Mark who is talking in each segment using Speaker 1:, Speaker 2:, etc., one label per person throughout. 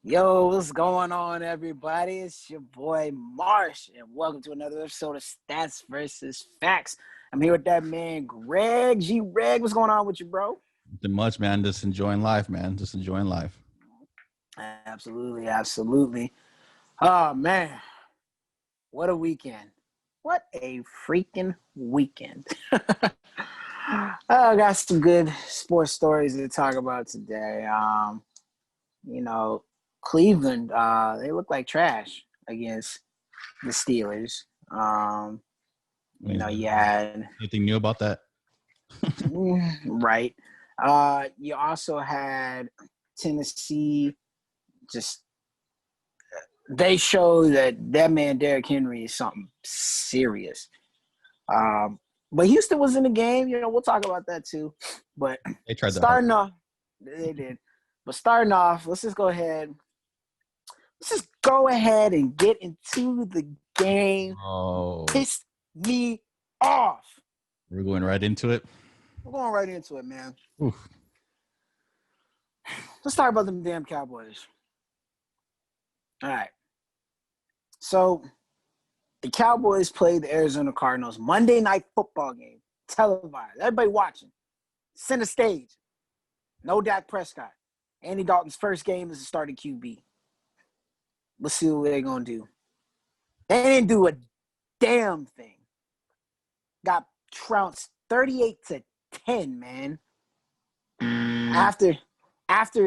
Speaker 1: Yo, what's going on, everybody? It's your boy Marsh, and welcome to another episode of Stats versus Facts. I'm here with that man, Greg. Greg, what's going on with you, bro?
Speaker 2: Nothing much, man. Just enjoying life, man. Just enjoying life.
Speaker 1: Absolutely. Oh, man. What a weekend. What a freaking weekend. I got some good sports stories to talk about today. Cleveland, they look like trash against the Steelers. You had
Speaker 2: Anything new about that?
Speaker 1: right. You also had Tennessee. Just they show that man Derrick Henry is something serious. But Houston was in the game. We'll talk about that too. But
Speaker 2: They tried
Speaker 1: starting off, they did. But starting off, let's just go ahead and get into the game.
Speaker 2: Oh,
Speaker 1: Pissed me off.
Speaker 2: we're going right into it.
Speaker 1: We're going right into it, man.
Speaker 2: Oof.
Speaker 1: Let's talk about them damn Cowboys. All right. So the Cowboys played the Arizona Cardinals Monday Night Football game, televised. Everybody watching. Center stage. No Dak Prescott. Andy Dalton's first game as a starting QB. Let's see what they're going to do. They didn't do a damn thing. Got trounced 38-10, man. After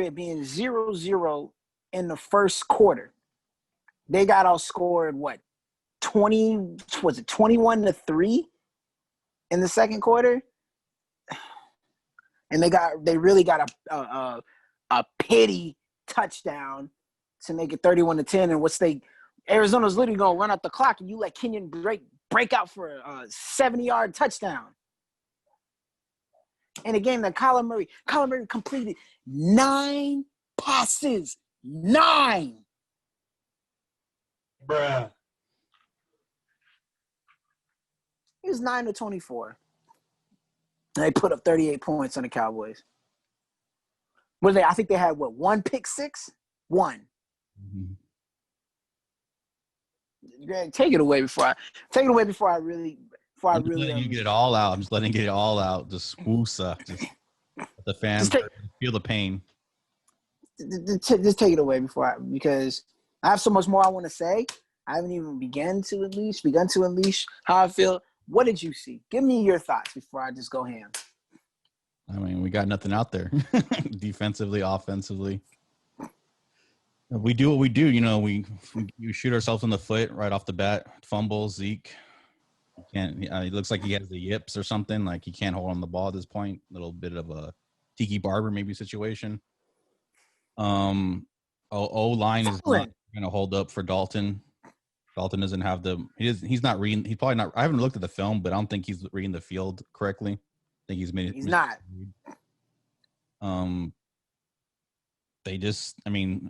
Speaker 1: it being 0-0 in the first quarter, they got outscored, 21-3 in the second quarter? And they really got a pity touchdown to make it 31-10. And Arizona's literally gonna run out the clock, and you let Kenyon break out for a 70-yard touchdown. In a game that Kyler Murray completed 9 passes. 9.
Speaker 2: Bruh.
Speaker 1: He was 9-24. And they put up 38 points on the Cowboys. I think they had one pick six? One.
Speaker 2: Mm-hmm.
Speaker 1: Greg, take it away before I really
Speaker 2: You get it all out. I'm just letting you get it all out. Just woosa. Just let the fans feel the pain.
Speaker 1: Just take it away because I have so much more I want to say. I haven't even begun to unleash how I feel. What did you see? Give me your thoughts before I just go ham.
Speaker 2: I mean, we got nothing out there. Defensively, offensively. We do what we do. We shoot ourselves in the foot right off the bat. Fumble, Zeke. It looks like he has the yips or something. Like he can't hold on the ball at this point. A little bit of a Tiki Barber maybe situation. O-line is not going to hold up for Dalton. Dalton doesn't have he's not reading. He's probably not. I haven't looked at the film, but I don't think he's reading the field correctly. I think he's
Speaker 1: not.
Speaker 2: In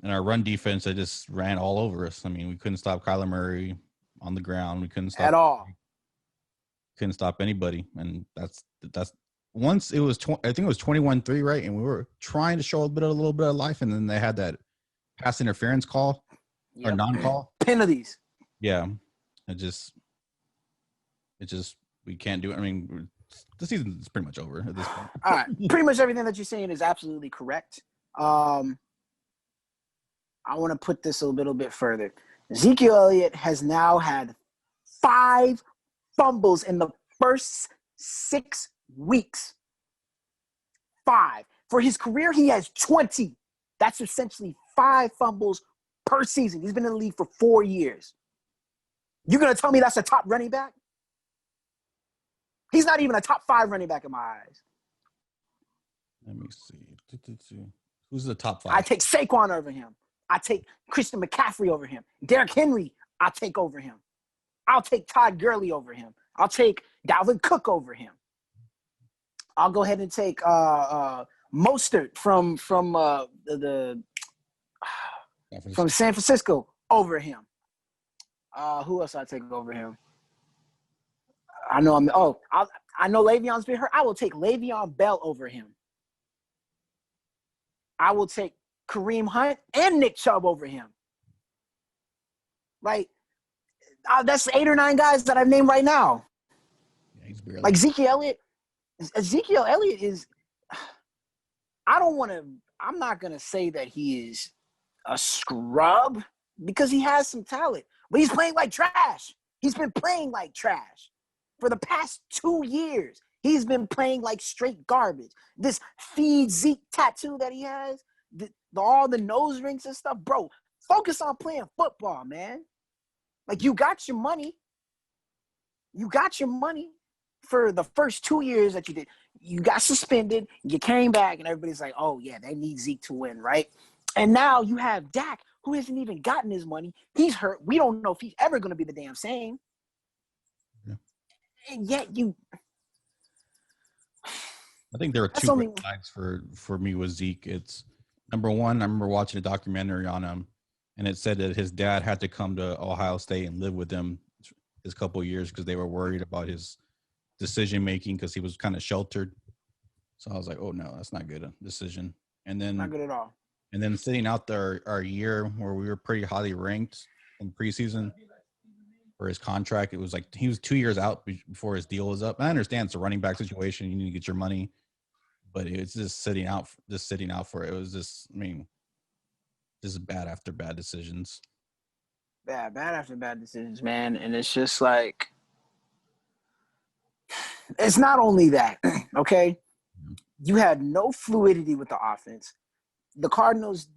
Speaker 2: our run defense, they just ran all over us. I mean, we couldn't stop Kyler Murray on the ground. We couldn't stop
Speaker 1: at all.
Speaker 2: Couldn't stop anybody, and that's once it was. I think it was 21-3, right? And we were trying to show a little bit of life, and then they had that pass interference call or non-call
Speaker 1: penalties.
Speaker 2: Yeah, it just we can't do it. I mean, the season is pretty much over at this point.
Speaker 1: All right, pretty much everything that you're saying is absolutely correct. I want to put this a little bit further. Ezekiel Elliott has now had 5 fumbles in the first 6 weeks. 5. For his career, he has 20. That's essentially 5 fumbles per season. He's been in the league for 4 years. You're going to tell me that's a top running back? He's not even a top 5 running back in my eyes.
Speaker 2: Let me see. Who's the top 5?
Speaker 1: I take Saquon over him. I take Christian McCaffrey over him. Derrick Henry, I'll take over him. I'll take Todd Gurley over him. I'll take Dalvin Cook over him. I'll go ahead and take Mostert from San Francisco over him. Who else I take over him? I know Le'Veon's been hurt. I will take Le'Veon Bell over him. I will take Kareem Hunt and Nick Chubb over him. Like, that's 8 or 9 guys that I've named right now.
Speaker 2: Yeah, he's barely.
Speaker 1: Like Ezekiel Elliott is. I'm not gonna say that he is a scrub because he has some talent, but he's playing like trash. He's been playing like trash for the past 2 years. He's been playing like straight garbage. This feed Zeke tattoo that he has, all the nose rings and stuff, bro. Focus on playing football, man. Like, you got your money. You got your money for the first 2 years that you did. You got suspended. You came back, and everybody's like, oh, yeah, they need Zeke to win, right? And now you have Dak, who hasn't even gotten his money. He's hurt. We don't know if he's ever going to be the damn same.
Speaker 2: Yeah.
Speaker 1: And yet
Speaker 2: I think there were two red flags for me with Zeke. It's number one, I remember watching a documentary on him, and it said that his dad had to come to Ohio State and live with him his couple of years because they were worried about his decision making because he was kind of sheltered. So I was like, oh no, that's not good a decision. And then
Speaker 1: not good at all.
Speaker 2: And then sitting out there our year where we were pretty highly ranked in preseason for his contract, it was like he was 2 years out before his deal was up. I understand it's a running back situation; you need to get your money, but it's just sitting out for it. It was just, I mean, just bad after bad decisions.
Speaker 1: Bad after bad decisions, man. And it's just like, it's not only that, okay? You had no fluidity with the offense. The Cardinals,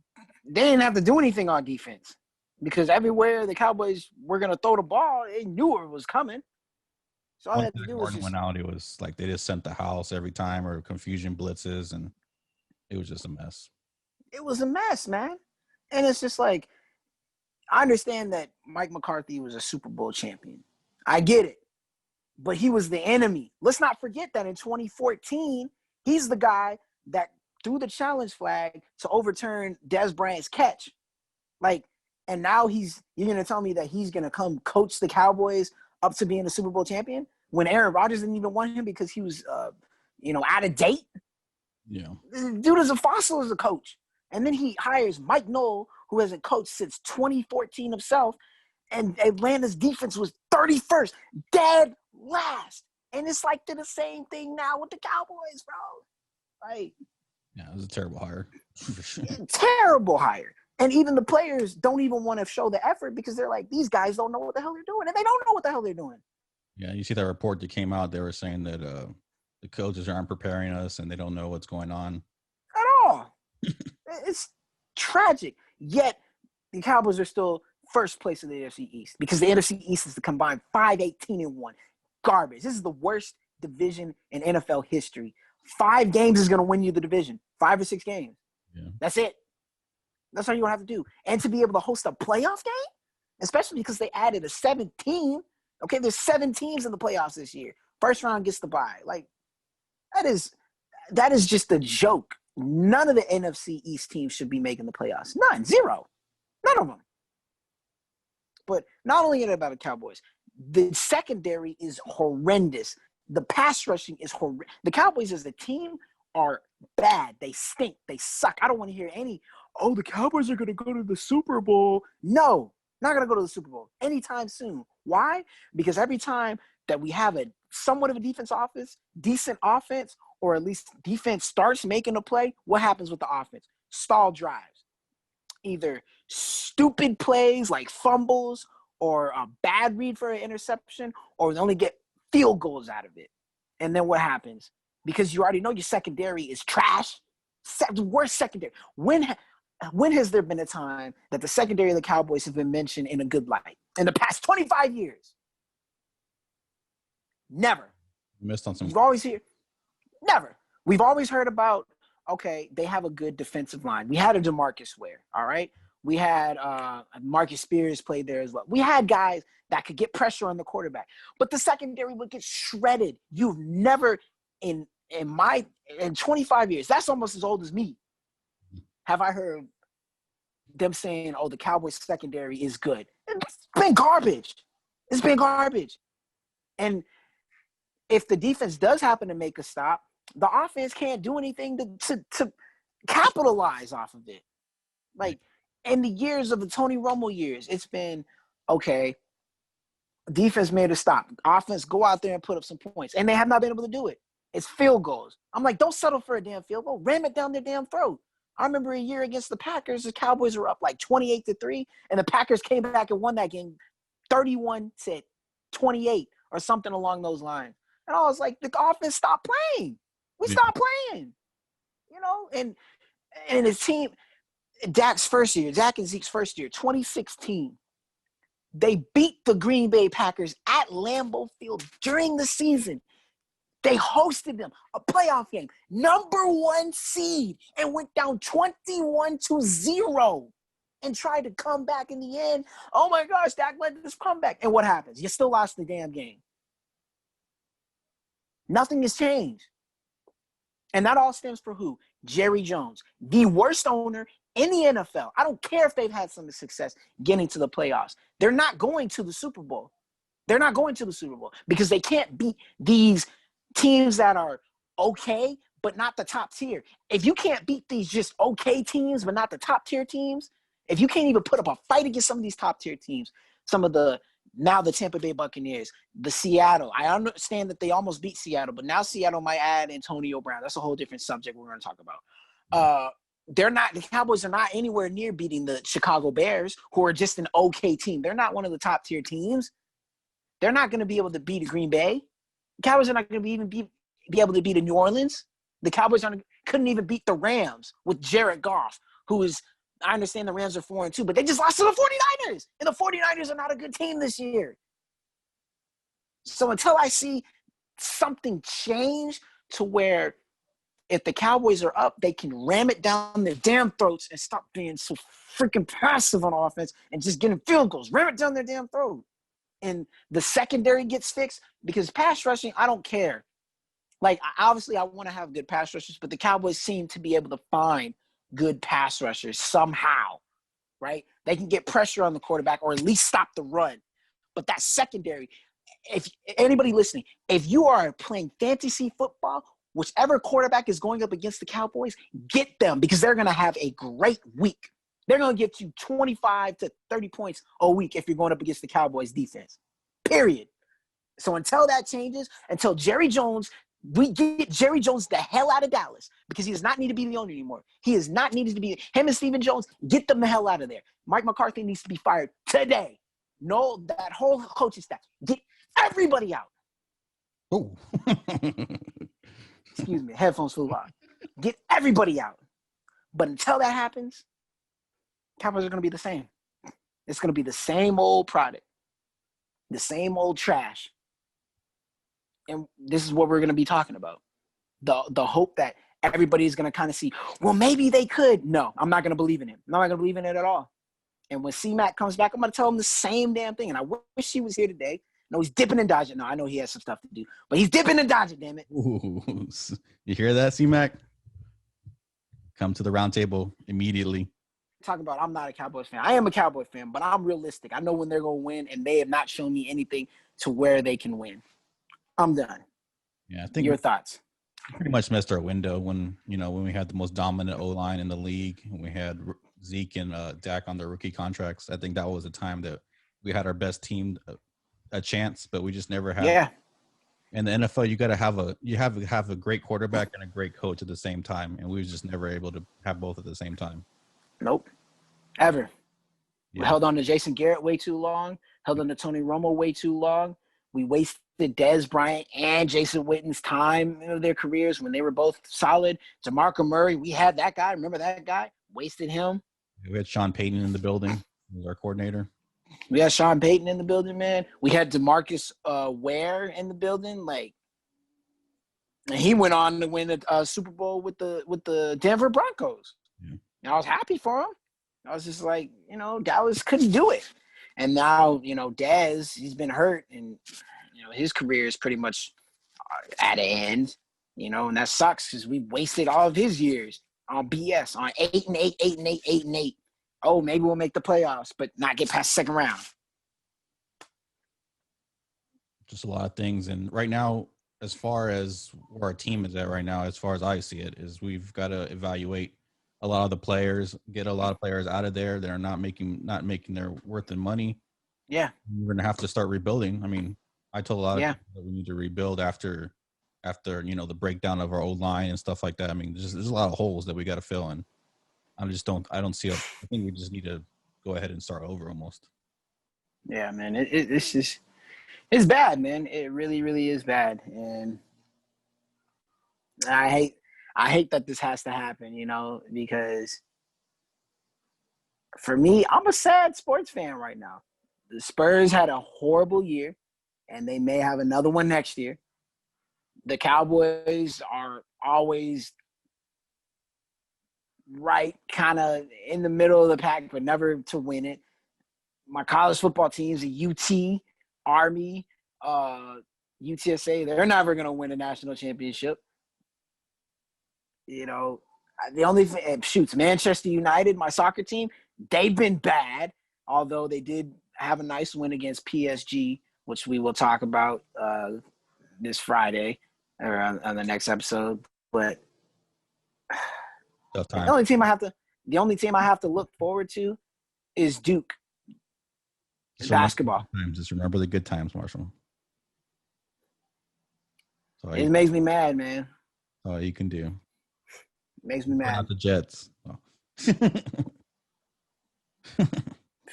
Speaker 1: they didn't have to do anything on defense because everywhere the Cowboys were going to throw the ball, they knew it was coming. So all they had to do was just –
Speaker 2: went out, it was like they just sent the house every time or confusion blitzes, and it was just a mess.
Speaker 1: It was a mess, man. And it's just like, I understand that Mike McCarthy was a Super Bowl champion. I get it. But he was the enemy. Let's not forget that in 2014, he's the guy that threw the challenge flag to overturn Dez Bryant's catch. Like, and now you're going to tell me that he's going to come coach the Cowboys up to being a Super Bowl champion when Aaron Rodgers didn't even want him because he was, out of date?
Speaker 2: Yeah.
Speaker 1: Dude is a fossil as a coach. And then he hires Mike Noll, who hasn't coached since 2014 himself, and Atlanta's defense was 31st, dead last. And it's like they're the same thing now with the Cowboys, bro. Like,
Speaker 2: yeah, it was a terrible hire.
Speaker 1: Terrible hire. And even the players don't even want to show the effort because they're like, these guys don't know what the hell they're doing. And they don't know what the hell they're doing.
Speaker 2: Yeah, you see that report that came out. They were saying that the coaches aren't preparing us and they don't know what's going on.
Speaker 1: At all. It's tragic. Yet the Cowboys are still first place in the NFC East because the NFC East is the combined 5-18-1. Garbage. This is the worst division in NFL history. 5 games is going to win you the division. 5 or 6 games.
Speaker 2: Yeah.
Speaker 1: That's it. That's all you're going to have to do. And to be able to host a playoff game, especially because they added a 7th team. Okay, there's 7 teams in the playoffs this year. First round gets the bye. Like, that is just a joke. None of the NFC East teams should be making the playoffs. None. 0. None of them. But not only about the Cowboys, the secondary is horrendous. The pass rushing is horrendous. The Cowboys as a team are bad. They stink. They suck. I don't want to hear the Cowboys are going to go to the Super Bowl. No, not going to go to the Super Bowl anytime soon. Why? Because every time that we have a somewhat of a decent offense, or at least defense starts making a play, what happens with the offense? Stall drives. Either stupid plays like fumbles or a bad read for an interception, or they only get field goals out of it. And then what happens? Because you already know your secondary is trash. Worst secondary. When has there been a time that the secondary of the Cowboys have been mentioned in a good light? In the past 25 years? Never.
Speaker 2: You missed on some.
Speaker 1: You've always heard. Never. We've always heard about, okay, they have a good defensive line. We had a DeMarcus Ware, all right? We had Marcus Spears played there as well. We had guys that could get pressure on the quarterback. But the secondary would get shredded. You've never, in 25 years, that's almost as old as me, have I heard them saying, the Cowboys secondary is good. It's been garbage. It's been garbage. And if the defense does happen to make a stop, the offense can't do anything to capitalize off of it. Like in the years of the Tony Romo years, it's been okay. Defense made a stop. Offense, go out there and put up some points, and they have not been able to do it. It's field goals. I'm like, don't settle for a damn field goal. Ram it down their damn throat. I remember a year against the Packers, the Cowboys were up like 28-3, and the Packers came back and won that game 31-28 or something along those lines. And I was like, the offense stopped playing. We stopped playing. And his team, Dak and Zeke's first year, 2016, they beat the Green Bay Packers at Lambeau Field during the season. They hosted them, a playoff game, number 1 seed, and went down 21-0 and tried to come back in the end. Oh my gosh, Dak led this comeback. And what happens? You still lost the damn game. Nothing has changed. And that all stems for who? Jerry Jones, the worst owner in the NFL. I don't care if they've had some success getting to the playoffs. They're not going to the Super Bowl. They're not going to the Super Bowl because they can't beat these teams that are okay, but not the top tier. If you can't beat these just okay teams, but not the top tier teams, if you can't even put up a fight against some of these top tier teams, some of the Tampa Bay Buccaneers, the Seattle. I understand that they almost beat Seattle, but now Seattle might add Antonio Brown. That's a whole different subject we're going to talk about. The Cowboys are not anywhere near beating the Chicago Bears, who are just an okay team. They're not one of the top tier teams. They're not going to be able to beat Green Bay. The Cowboys are not going to be able to beat New Orleans. The Cowboys couldn't even beat the Rams with Jared Goff, who is, I understand the Rams are 4-2, but they just lost to the 49ers. And the 49ers are not a good team this year. So until I see something change to where if the Cowboys are up, they can ram it down their damn throats and stop being so freaking passive on offense and just getting field goals. Ram it down their damn throat. And the secondary gets fixed because pass rushing, I don't care. Like, obviously, I want to have good pass rushers, but the Cowboys seem to be able to find good pass rushers somehow, right? They can get pressure on the quarterback or at least stop the run. But that secondary, if anybody listening, if you are playing fantasy football, whichever quarterback is going up against the Cowboys, get them because they're going to have a great week. They're going to get you 25 to 30 points a week if you're going up against the Cowboys defense, period. So until that changes, until Jerry Jones, we get Jerry Jones the hell out of Dallas because he does not need to be the owner anymore. He is not needed to be – him and Stephen Jones, get them the hell out of there. Mike McCarthy needs to be fired today. No, that whole coaching staff. Get everybody out.
Speaker 2: Oh.
Speaker 1: Excuse me, headphones flew out. Get everybody out. But until that happens, Cowboys are going to be the same. It's going to be the same old product, the same old trash. And this is what we're going to be talking about. The hope that everybody's going to kind of see, well, maybe they could. No, I'm not going to believe in him. I'm not going to believe in it at all. And when C-Mac comes back, I'm going to tell him the same damn thing. And I wish he was here today. No, he's dipping and dodging. No, I know he has some stuff to do, but he's dipping and dodging, damn it.
Speaker 2: Ooh, you hear that, C-Mac? Come to the round table immediately.
Speaker 1: Talking about I'm not a Cowboys fan. I am a Cowboy fan, but I'm realistic. I know when they're going to win, and they have not shown me anything to where they can win. I'm done.
Speaker 2: Yeah, I think
Speaker 1: your thoughts.
Speaker 2: Pretty much missed our window when we had the most dominant O-line in the league, and we had Zeke and Dak on their rookie contracts. I think that was a time that we had our best team a chance, but we just never had.
Speaker 1: Yeah.
Speaker 2: In the NFL, you got to have a great quarterback and a great coach at the same time, and we were just never able to have both at the same time.
Speaker 1: Nope, ever.
Speaker 2: Yeah.
Speaker 1: We held on to Jason Garrett way too long. Held on to Tony Romo way too long. We wasted Dez Bryant and Jason Witten's time in their careers when they were both solid. DeMarco Murray, we had that guy. Remember that guy? Wasted him.
Speaker 2: We had Sean Payton in the building as our coordinator.
Speaker 1: We had Sean Payton in the building, man. We had DeMarcus Ware in the building. And he went on to win a Super Bowl with the Denver Broncos. Yeah. And I was happy for him. I was just like, Dallas couldn't do it. And now, Dez, he's been hurt, and his career is pretty much at an end. And that sucks because we wasted all of his years on BS, on 8-8, 8-8, 8-8. Oh, maybe we'll make the playoffs, but not get past second round.
Speaker 2: Just a lot of things. And right now, as far as where our team is at right now, as far as I see it, is we've got to evaluate a lot of the players, get a lot of players out of there that are not making their worth in money.
Speaker 1: Yeah.
Speaker 2: We're gonna have to start rebuilding. I mean, I told a lot of
Speaker 1: Yeah.
Speaker 2: people that we need to rebuild after the breakdown of our old line and stuff like that. I mean, there's a lot of holes that we got to fill in. I don't see a. I think we just need to go ahead and start over almost.
Speaker 1: Yeah, man. It's just it's bad, man. It really, really is bad, and I hate that this has to happen, because for me, I'm a sad sports fan right now. The Spurs had a horrible year, and they may have another one next year. The Cowboys are always right, kind of in the middle of the pack, but never to win it. My college football teams, the UT, Army, UTSA, they're never going to win a national championship. The only thing, Manchester United, my soccer team, they've been bad, although they did have a nice win against PSG, which we will talk about this Friday or on the next episode. But
Speaker 2: Tough
Speaker 1: the
Speaker 2: time.
Speaker 1: only team I have to look forward to is Duke basketball.
Speaker 2: Just remember the good times, Marshall.
Speaker 1: It makes me mad, man.
Speaker 2: All you can do.
Speaker 1: It makes me mad.
Speaker 2: Not the Jets. Oh.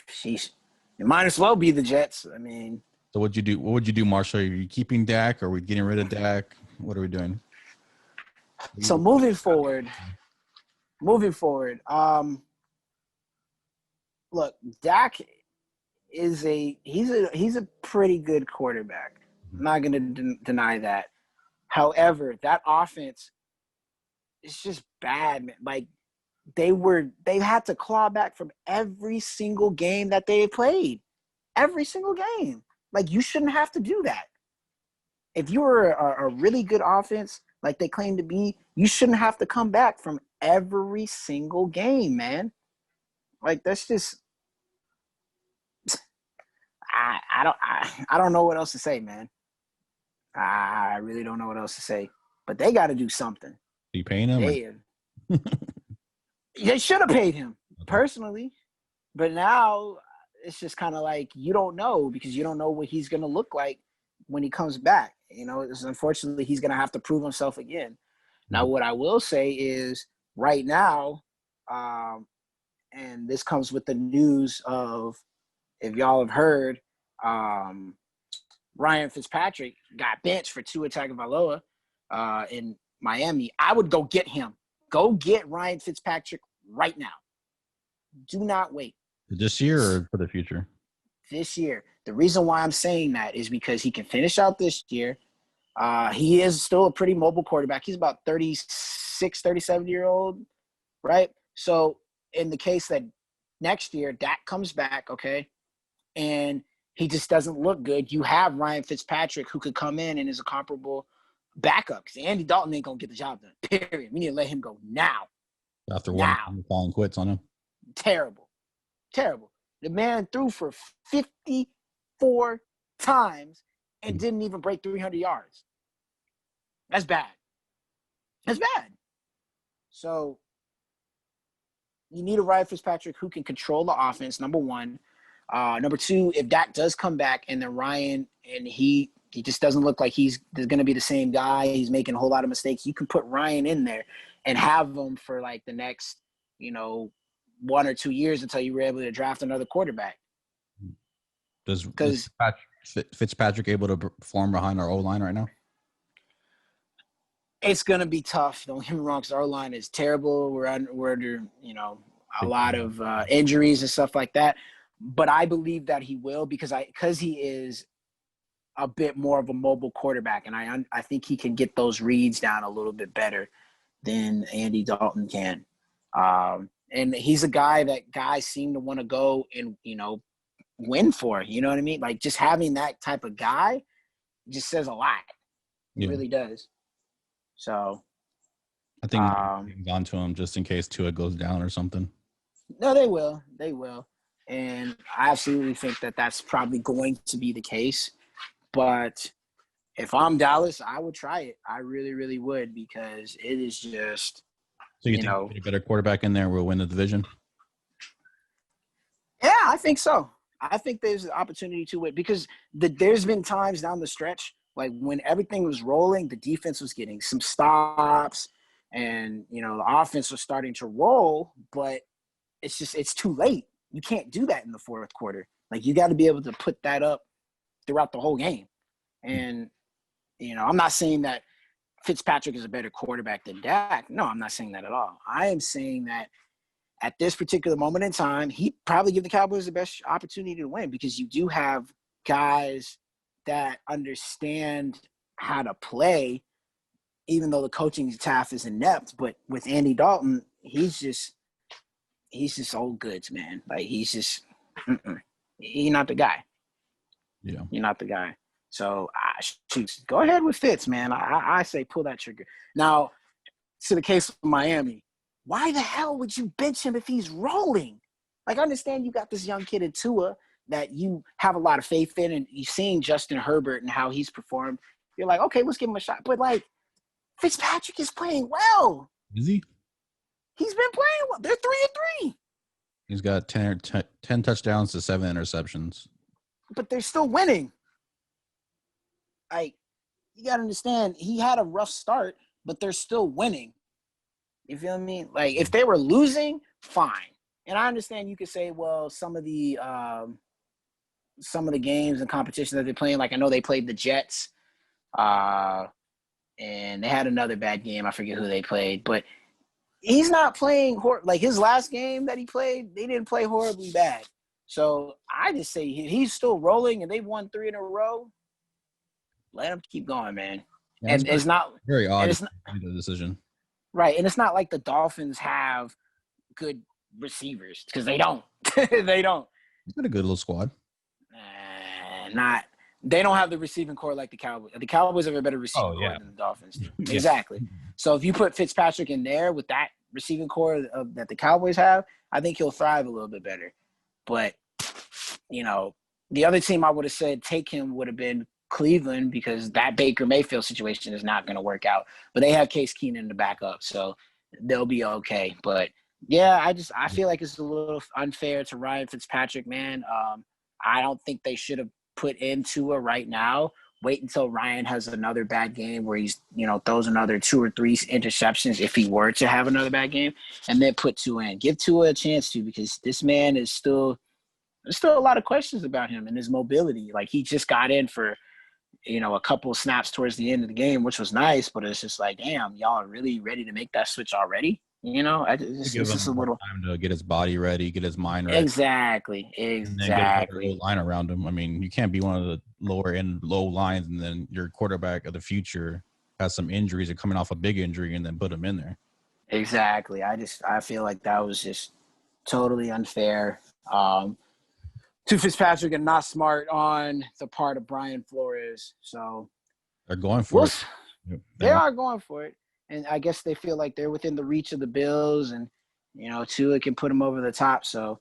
Speaker 1: Sheesh. It might as well be the Jets. I mean.
Speaker 2: So what would you do, Marshall? Are you keeping Dak? Or are we getting rid of Dak? What are we doing?
Speaker 1: So moving forward, look, Dak is he's a pretty good quarterback. I'm not going to deny that. However, that offense is just bad, man. Like they had to claw back from every single game that they played. Every single game. Like, you shouldn't have to do that. If you were a really good offense, like they claim to be, you shouldn't have to come back from every single game, man. Like, that's just I don't know what else to say, man. I really don't know what else to say. But they got to do something.
Speaker 2: Are you paying him?
Speaker 1: They should have paid him, personally. But now it's just kind of like you don't know, because you don't know what he's going to look like when he comes back. Unfortunately, he's going to have to prove himself again. Now, what I will say is right now, and this comes with the news of, if y'all have heard, Ryan Fitzpatrick got benched for Tua Tagovailoa in Miami. I would go get him. Go get Ryan Fitzpatrick right now. Do not wait.
Speaker 2: This year or for the future? This
Speaker 1: year. The reason why I'm saying that is because he can finish out this year. He is still a pretty mobile quarterback. He's about 36, 37-year-old, right? So in the case that next year Dak comes back, okay, and he just doesn't look good, you have Ryan Fitzpatrick who could come in and is a comparable backup, because Andy Dalton ain't going to get the job done, period. We need to let him go now.
Speaker 2: After one falling quits on him.
Speaker 1: Terrible. The man threw for 54 times and didn't even break 300 yards. That's bad. So you need a Ryan Fitzpatrick who can control the offense, number one. Number two, if Dak does come back and then Ryan, and he just doesn't look like he's going to be the same guy, he's making a whole lot of mistakes, you can put Ryan in there and have him for like the next, 1 or 2 years until you were able to draft another quarterback.
Speaker 2: Does Fitzpatrick able to perform behind our O-line right now?
Speaker 1: It's going to be tough. Don't get me wrong, because our line is terrible. We're under a lot of injuries and stuff like that. But I believe that he will, because he is a bit more of a mobile quarterback, and I think he can get those reads down a little bit better than Andy Dalton can. And he's a guy that guys seem to want to go and win for. You know what I mean? Like, just having that type of guy just says a lot. It really does. So
Speaker 2: I think on to him just in case Tua goes down or something.
Speaker 1: No, they will. And I absolutely think that that's probably going to be the case. But if I'm Dallas, I would try it. I really, really would, because it is just
Speaker 2: So you
Speaker 1: You
Speaker 2: think
Speaker 1: know,
Speaker 2: you get a better quarterback in there will win the division?
Speaker 1: yeah, I think so. I think there's an opportunity to it because there's been times down the stretch, like when everything was rolling, the defense was getting some stops, and the offense was starting to roll. But it's too late. You can't do that in the fourth quarter. Like you got to be able to put that up throughout the whole game. And I'm not saying that Fitzpatrick is a better quarterback than Dak. No, I'm not saying that at all. I am saying that at this particular moment in time, he probably give the Cowboys the best opportunity to win because you do have guys that understand how to play, even though the coaching staff is inept. But with Andy Dalton, he's just old goods, man. Like he's not the guy.
Speaker 2: Yeah.
Speaker 1: You're not the guy. So shoot, go ahead with Fitz, man. I say pull that trigger. Now, to the case of Miami, why the hell would you bench him if he's rolling? Like, I understand you got this young kid in Tua that you have a lot of faith in, and you've seen Justin Herbert and how he's performed. You're like, okay, let's give him a shot. But, like, Fitzpatrick is playing well.
Speaker 2: Is he?
Speaker 1: He's been playing well. They're 3-3.
Speaker 2: He's got 10 touchdowns to 7 interceptions.
Speaker 1: But they're still winning. Like, you got to understand, he had a rough start, but they're still winning. You feel me? Like, if they were losing, fine. And I understand you could say, well, some of the games and competition that they're playing, like I know they played the Jets, and they had another bad game. I forget who they played, but he's not playing like his last game that he played. They didn't play horribly bad. So I just say he's still rolling, and they've won 3 in a row. Let him keep going, man.
Speaker 2: Yeah,
Speaker 1: And it's not
Speaker 2: very odd.
Speaker 1: And it's not,
Speaker 2: the decision.
Speaker 1: right, and it's not like the Dolphins have good receivers because they don't. They don't.
Speaker 2: He's got a good little squad.
Speaker 1: Not. They don't have the receiving core like the Cowboys. The Cowboys have a better receiving core than the Dolphins do.
Speaker 2: Yeah.
Speaker 1: Exactly. So if you put Fitzpatrick in there with that receiving core that the Cowboys have, I think he'll thrive a little bit better. But, the other team I would have said take him would have been Cleveland because that Baker Mayfield situation is not going to work out. But they have Case Keenum to back up, so they'll be okay. But, yeah, I feel like it's a little unfair to Ryan Fitzpatrick, man. I don't think they should have put into it right now. Wait until Ryan has another bad game where he's, throws another 2 or 3 interceptions if he were to have another bad game, and then put Tua in. Give Tua a chance to because this man is there's still a lot of questions about him and his mobility. Like he just got in for, a couple of snaps towards the end of the game, which was nice, but it's just like, damn, y'all are really ready to make that switch already? It's just a little
Speaker 2: time to get his body ready, get his mind ready.
Speaker 1: Exactly.
Speaker 2: And then get a line around him. I mean, you can't be one of the low lines, and then your quarterback of the future has some injuries or coming off a big injury, and then put him in there.
Speaker 1: Exactly. I feel like that was just totally unfair to Fitzpatrick and not smart on the part of Brian Flores. So
Speaker 2: they're going for it.
Speaker 1: They are going for it. And I guess they feel like they're within the reach of the Bills, and Tua can put them over the top. So,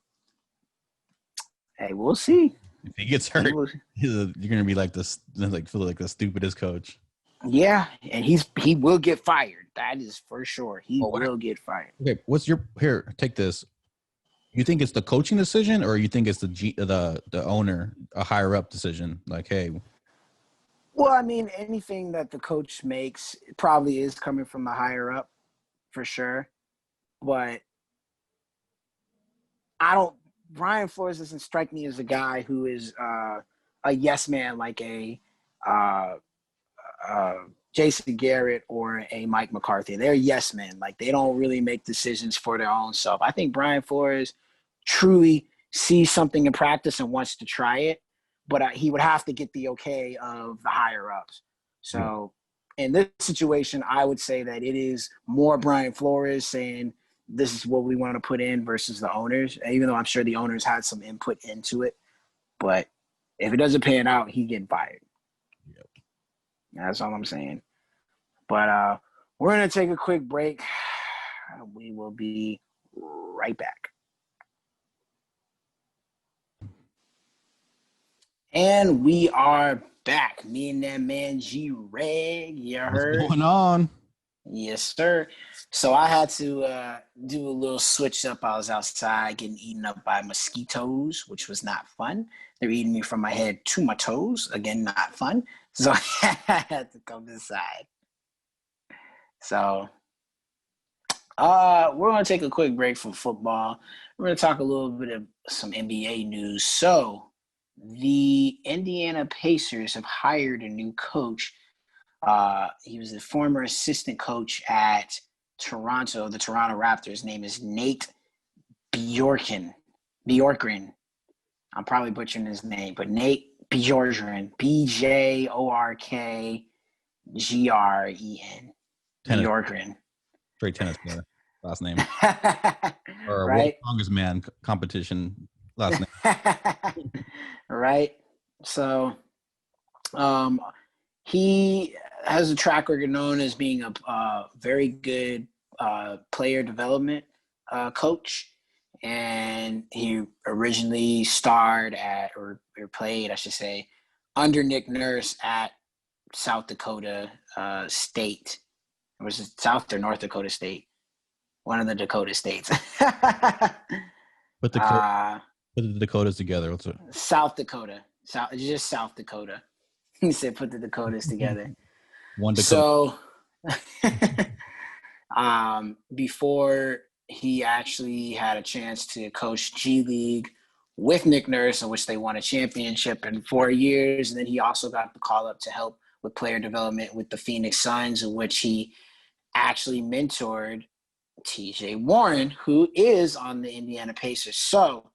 Speaker 1: hey, we'll see.
Speaker 2: If he gets hurt, you're gonna be like this, feel like the stupidest coach.
Speaker 1: Yeah, and he will get fired. That is for sure. He will get fired.
Speaker 2: Okay, take this. You think it's the coaching decision, or you think it's the owner, a higher up decision? Like, hey.
Speaker 1: Well, I mean, anything that the coach makes probably is coming from the higher up, for sure. But Brian Flores doesn't strike me as a guy who is a yes man like a Jason Garrett or a Mike McCarthy. They're yes men. Like, they don't really make decisions for their own self. I think Brian Flores truly sees something in practice and wants to try it, but he would have to get the okay of the higher ups. So in this situation, I would say that it is more Brian Flores saying this is what we want to put in versus the owners, even though I'm sure the owners had some input into it. But if it doesn't pan out, he getting fired.
Speaker 2: Yep.
Speaker 1: That's all I'm saying. But we're going to take a quick break. We will be right back. And we are back. Me and that man G-Reg, you heard?
Speaker 2: What's going on?
Speaker 1: Yes, sir. So I had to do a little switch up. I was outside getting eaten up by mosquitoes, which was not fun. They're eating me from my head to my toes. Again, not fun. So I had to come inside. So we're gonna take a quick break from football. We're gonna talk a little bit of some NBA news. So the Indiana Pacers have hired a new coach. He was the former assistant coach at Toronto, the Toronto Raptors. His name is Nate Bjorken. Bjorkgren. I'm probably butchering his name, but Nate Bjorkgren. Bjorkgren.
Speaker 2: Tennis,
Speaker 1: Bjorkgren.
Speaker 2: straight tennis player, last name. Or world's
Speaker 1: Right?
Speaker 2: strongest man competition, last name.
Speaker 1: Right? So um, he has a track record known as being a very good player development coach. And he originally starred at, or played, I should say, under Nick Nurse at South Dakota State. Or was it South or North Dakota State? One of the Dakota states.
Speaker 2: Put the
Speaker 1: uh,
Speaker 2: put the Dakotas together. What's it?
Speaker 1: South Dakota. Just South Dakota. He said put the Dakotas together.
Speaker 2: One Dakota.
Speaker 1: So before he actually had a chance to coach G League with Nick Nurse, in which they won a championship in 4 years. And then he also got the call up to help with player development with the Phoenix Suns, in which he actually mentored TJ Warren, who is on the Indiana Pacers. So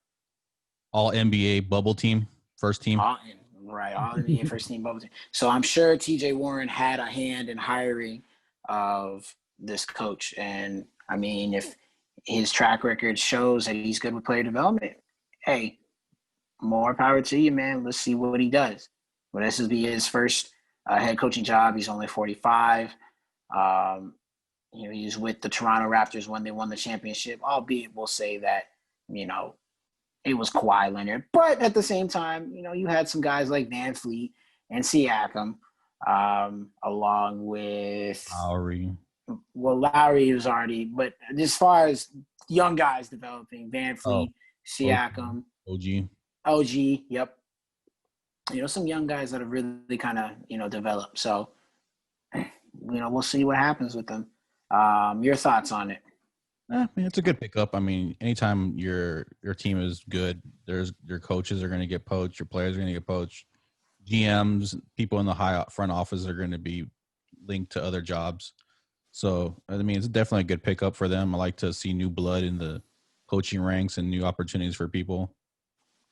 Speaker 2: All NBA bubble team, first team.
Speaker 1: all NBA first team bubble team. So I'm sure TJ Warren had a hand in hiring of this coach. And I mean, if his track record shows that he's good with player development, hey, more power to you, man. Let's see what he does. Well, this will be his first head coaching job. He's only 45. He was with the Toronto Raptors when they won the championship, albeit we'll say that, it was Kawhi Leonard. But at the same time, you had some guys like Van Fleet and Siakam, along with
Speaker 2: Lowry.
Speaker 1: Lowry was already, but as far as young guys developing, Van Fleet, Siakam, OG, yep. Some young guys that have really kind of, developed. So, we'll see what happens with them. Your thoughts on it?
Speaker 2: It's a good pickup. I mean, anytime your team is good, your coaches are going to get poached, your players are going to get poached, GMs, people in the high front office are going to be linked to other jobs. So, I mean, it's definitely a good pickup for them. I like to see new blood in the coaching ranks and new opportunities for people.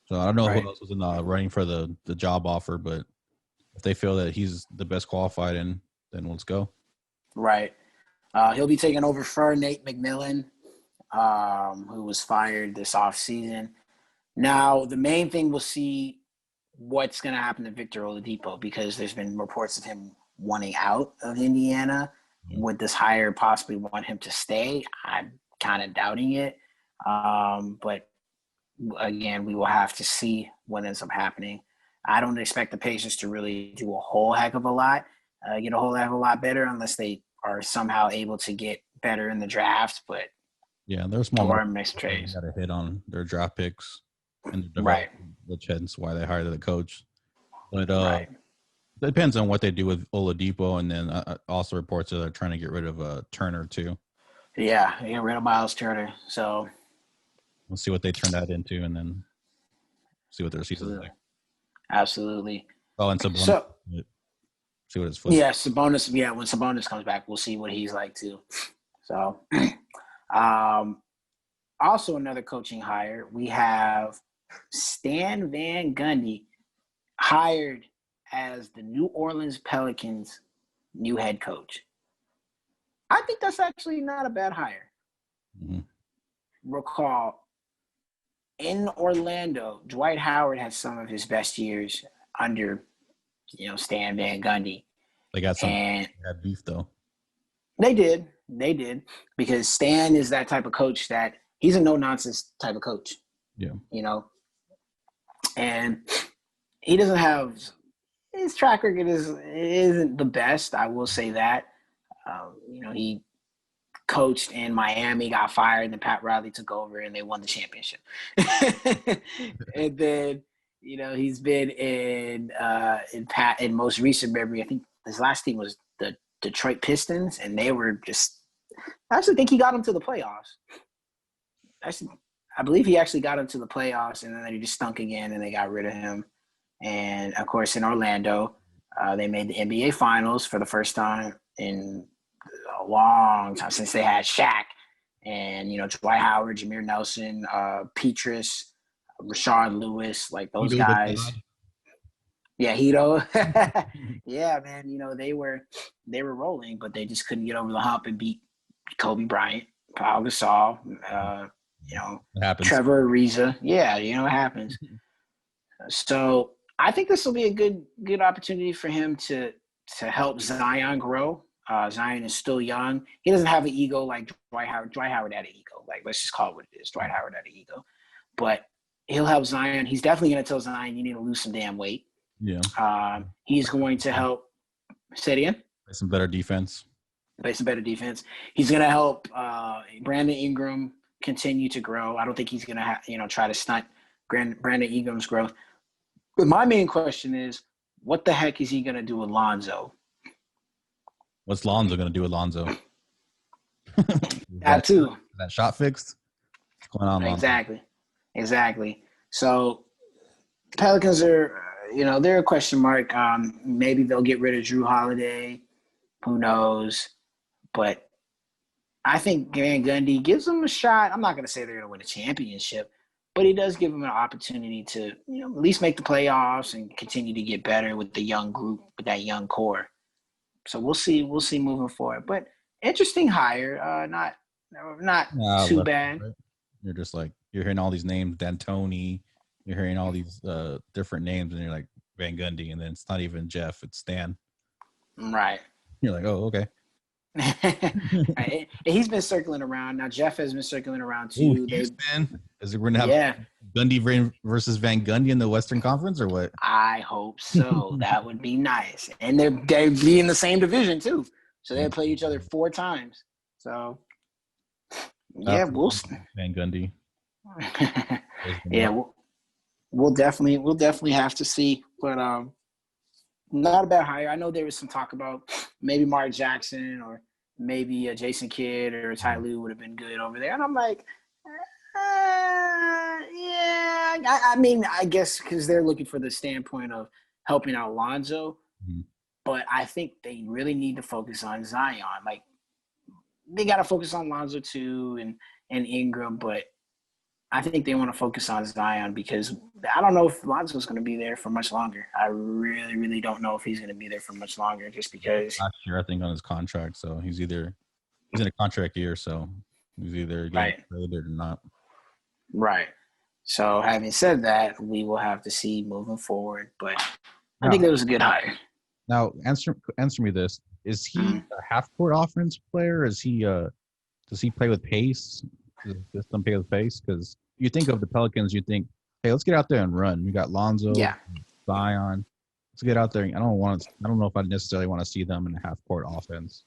Speaker 2: So I don't know who else was in the running for the job offer, but if they feel that he's the best qualified, then let's go.
Speaker 1: Right. He'll be taking over for Nate McMillan, who was fired this offseason. Now, the main thing we'll see what's going to happen to Victor Oladipo, because there's been reports of him wanting out of Indiana. Would this hire possibly want him to stay? I'm kind of doubting it. But again, we will have to see what ends up happening. I don't expect the Pacers to really do a whole heck of a lot, get a whole heck of a lot better, unless they are somehow able to get better in the draft. But
Speaker 2: yeah, they're small.
Speaker 1: Or mixed trades.
Speaker 2: Got to hit on their draft picks and their
Speaker 1: Right.
Speaker 2: which hence why they hired the coach. But
Speaker 1: Right.
Speaker 2: it depends on what they do with Oladipo, and then also reports that they're trying to get rid of Turner too.
Speaker 1: Yeah, get rid of Miles Turner. So
Speaker 2: we'll see what they turn that into, and then see what their season's like.
Speaker 1: Absolutely.
Speaker 2: Oh, and Sabonis.
Speaker 1: So,
Speaker 2: see what his foot.
Speaker 1: Yeah, Sabonis. Yeah, when Sabonis comes back, we'll see what he's like too. So, also another coaching hire. We have Stan Van Gundy hired as the New Orleans Pelicans' new head coach. I think that's actually not a bad hire.
Speaker 2: Mm-hmm.
Speaker 1: Recall, in Orlando, Dwight Howard had some of his best years under, Stan Van Gundy.
Speaker 2: They got beef though.
Speaker 1: They did, because Stan is that type of coach that he's a no-nonsense type of coach.
Speaker 2: Yeah.
Speaker 1: And he doesn't have – his track record isn't the best, I will say that. He coached in Miami, got fired, and then Pat Riley took over, and they won the championship. And then he's been in most recent memory. I think his last team was the Detroit Pistons, and they were just. I actually think he got them to the playoffs. Actually, I believe he actually got them to the playoffs, and then he just stunk again, and they got rid of him. And of course, in Orlando, they made the NBA Finals for the first time in a long time since they had Shaq and Dwight Howard, Jameer Nelson, Petrus, Rashard Lewis, like those guys. Yeah, Hito. Yeah, man. They were rolling, but they just couldn't get over the hump and beat Kobe Bryant, Paul Gasol,
Speaker 2: It happens.
Speaker 1: Trevor Ariza. Yeah, it happens. So I think this will be a good opportunity for him to help Zion grow. Zion is still young. He doesn't have an ego like Dwight Howard. Dwight Howard had an ego. Like, let's just call it what it is. Dwight Howard had an ego. But he'll help Zion. He's definitely going to tell Zion, you need to lose some damn weight.
Speaker 2: Yeah.
Speaker 1: He's going to help. Say it again.
Speaker 2: Play some better defense.
Speaker 1: He's going to help Brandon Ingram continue to grow. I don't think he's going to try to stunt Brandon Ingram's growth. But my main question is, what the heck is he going to do with Lonzo?
Speaker 2: What's Lonzo going to do with Lonzo?
Speaker 1: That too.
Speaker 2: That shot fixed? What's going on,
Speaker 1: Lonzo? Exactly. So Pelicans are, they're a question mark. Maybe they'll get rid of Drew Holiday. Who knows? But I think Van Gundy gives them a shot. I'm not going to say they're going to win a championship, but he does give them an opportunity to, at least make the playoffs and continue to get better with the young group, with that young core. So we'll see moving forward. But interesting hire, not too bad.
Speaker 2: Right? You're just like, you're hearing all these names, D'Antoni, you're hearing all these different names, and you're like, Van Gundy, and then it's not even Jeff, it's Stan.
Speaker 1: Right.
Speaker 2: You're like, oh, okay.
Speaker 1: Right. He's been circling around. Now Jeff has been circling around too.
Speaker 2: Is it going to have Gundy versus Van Gundy in the Western Conference or what?
Speaker 1: I hope so. That would be nice. And they'd be in the same division too. So they'd play each other 4 times. So yeah, we'll
Speaker 2: Van Gundy.
Speaker 1: Yeah, we'll definitely have to see. But not a bad hire. I know there was some talk about maybe Mark Jackson or maybe Jason Kidd or Ty Lue would have been good over there. And I'm like, yeah. I mean, I guess because they're looking for the standpoint of helping out Lonzo. Mm-hmm. But I think they really need to focus on Zion. Like, they got to focus on Lonzo too and Ingram, but I think they want to focus on Zion because I don't know if Lonzo's going to be there for much longer. I really, really don't know if he's going to be there for much longer just because.
Speaker 2: Last year, I think, on his contract. So he's in a contract year, so he's either getting traded or not.
Speaker 1: Right. So having said that, we will have to see moving forward. But I think it was a good hire.
Speaker 2: Now, answer me this. Is he a half-court offense player? Does he play with pace? Does the system play with pace? Because you think of the Pelicans, you think, hey, let's get out there and run. We got Lonzo, Zion. Let's get out there. I don't know if I necessarily want to see them in a half-court offense.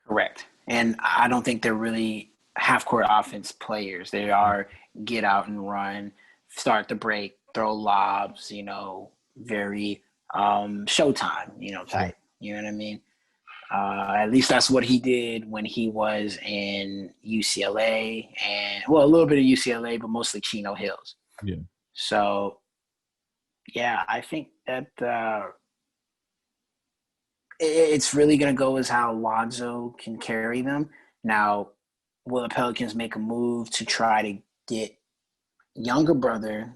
Speaker 1: Correct. And I don't think they're really half-court offense players. They are get out and run, start the break, throw lobs, very Showtime, type. You know what I mean? At least that's what he did when he was in UCLA and, a little bit of UCLA, but mostly Chino Hills.
Speaker 2: Yeah.
Speaker 1: So, yeah, I think that it's really going to go as how Lonzo can carry them. Now, will the Pelicans make a move to try to get younger brother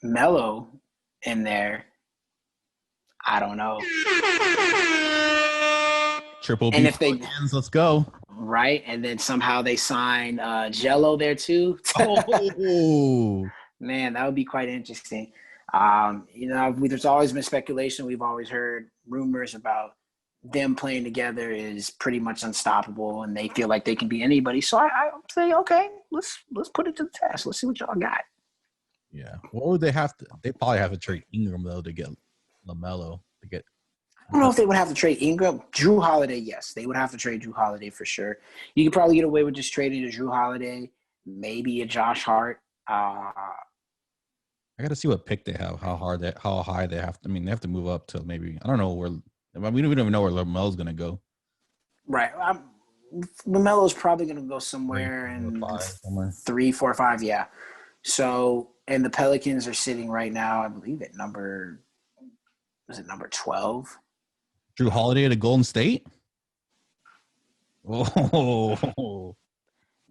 Speaker 1: Melo in there? I don't know.
Speaker 2: Triple B. And if Pelicans, let's go.
Speaker 1: Right, and then somehow they sign Jello there too.
Speaker 2: Oh,
Speaker 1: man, that would be quite interesting. There's always been speculation. We've always heard rumors about them playing together is pretty much unstoppable, and they feel like they can be anybody. So I say, okay, let's put it to the test. Let's see what y'all got.
Speaker 2: Yeah. What would they have to? They probably have to trade Ingram though to get LaMelo to get.
Speaker 1: I don't know if they would have to trade Ingram. Drew Holiday, yes. They would have to trade Drew Holiday for sure. You could probably get away with just trading a Drew Holiday, maybe a Josh Hart.
Speaker 2: I got to see what pick they have, how high they have to. I mean, they have to move up to maybe, I don't know where, we don't even know where LaMelo's going to go.
Speaker 1: Right. LaMelo's probably going to go
Speaker 2: 3,
Speaker 1: somewhere
Speaker 2: 4,
Speaker 1: in
Speaker 2: 5, somewhere.
Speaker 1: 3, 4, 5, yeah. So, and the Pelicans are sitting right now, I believe, at number 12?
Speaker 2: Drew Holiday to Golden State? Oh,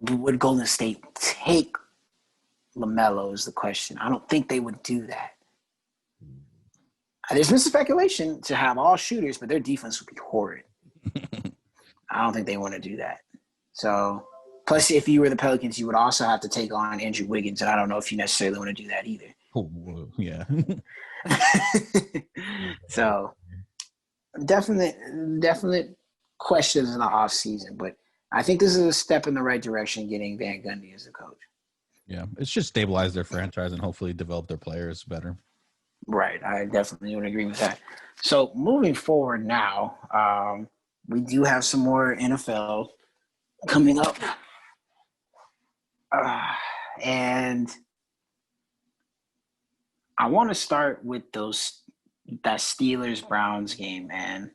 Speaker 1: Would Golden State take LaMelo is the question. I don't think they would do that. There's been speculation to have all shooters, but their defense would be horrid. I don't think they want to do that. So, plus, if you were the Pelicans, you would also have to take on Andrew Wiggins, and I don't know if you necessarily want to do that either.
Speaker 2: oh yeah.
Speaker 1: So, definite questions in the offseason, but I think this is a step in the right direction getting Van Gundy as a coach.
Speaker 2: Yeah, it's just stabilize their franchise and hopefully develop their players better.
Speaker 1: Right. I definitely would agree with that. So moving forward now, we do have some more NFL coming up. And I want to start with that Steelers-Browns game, man.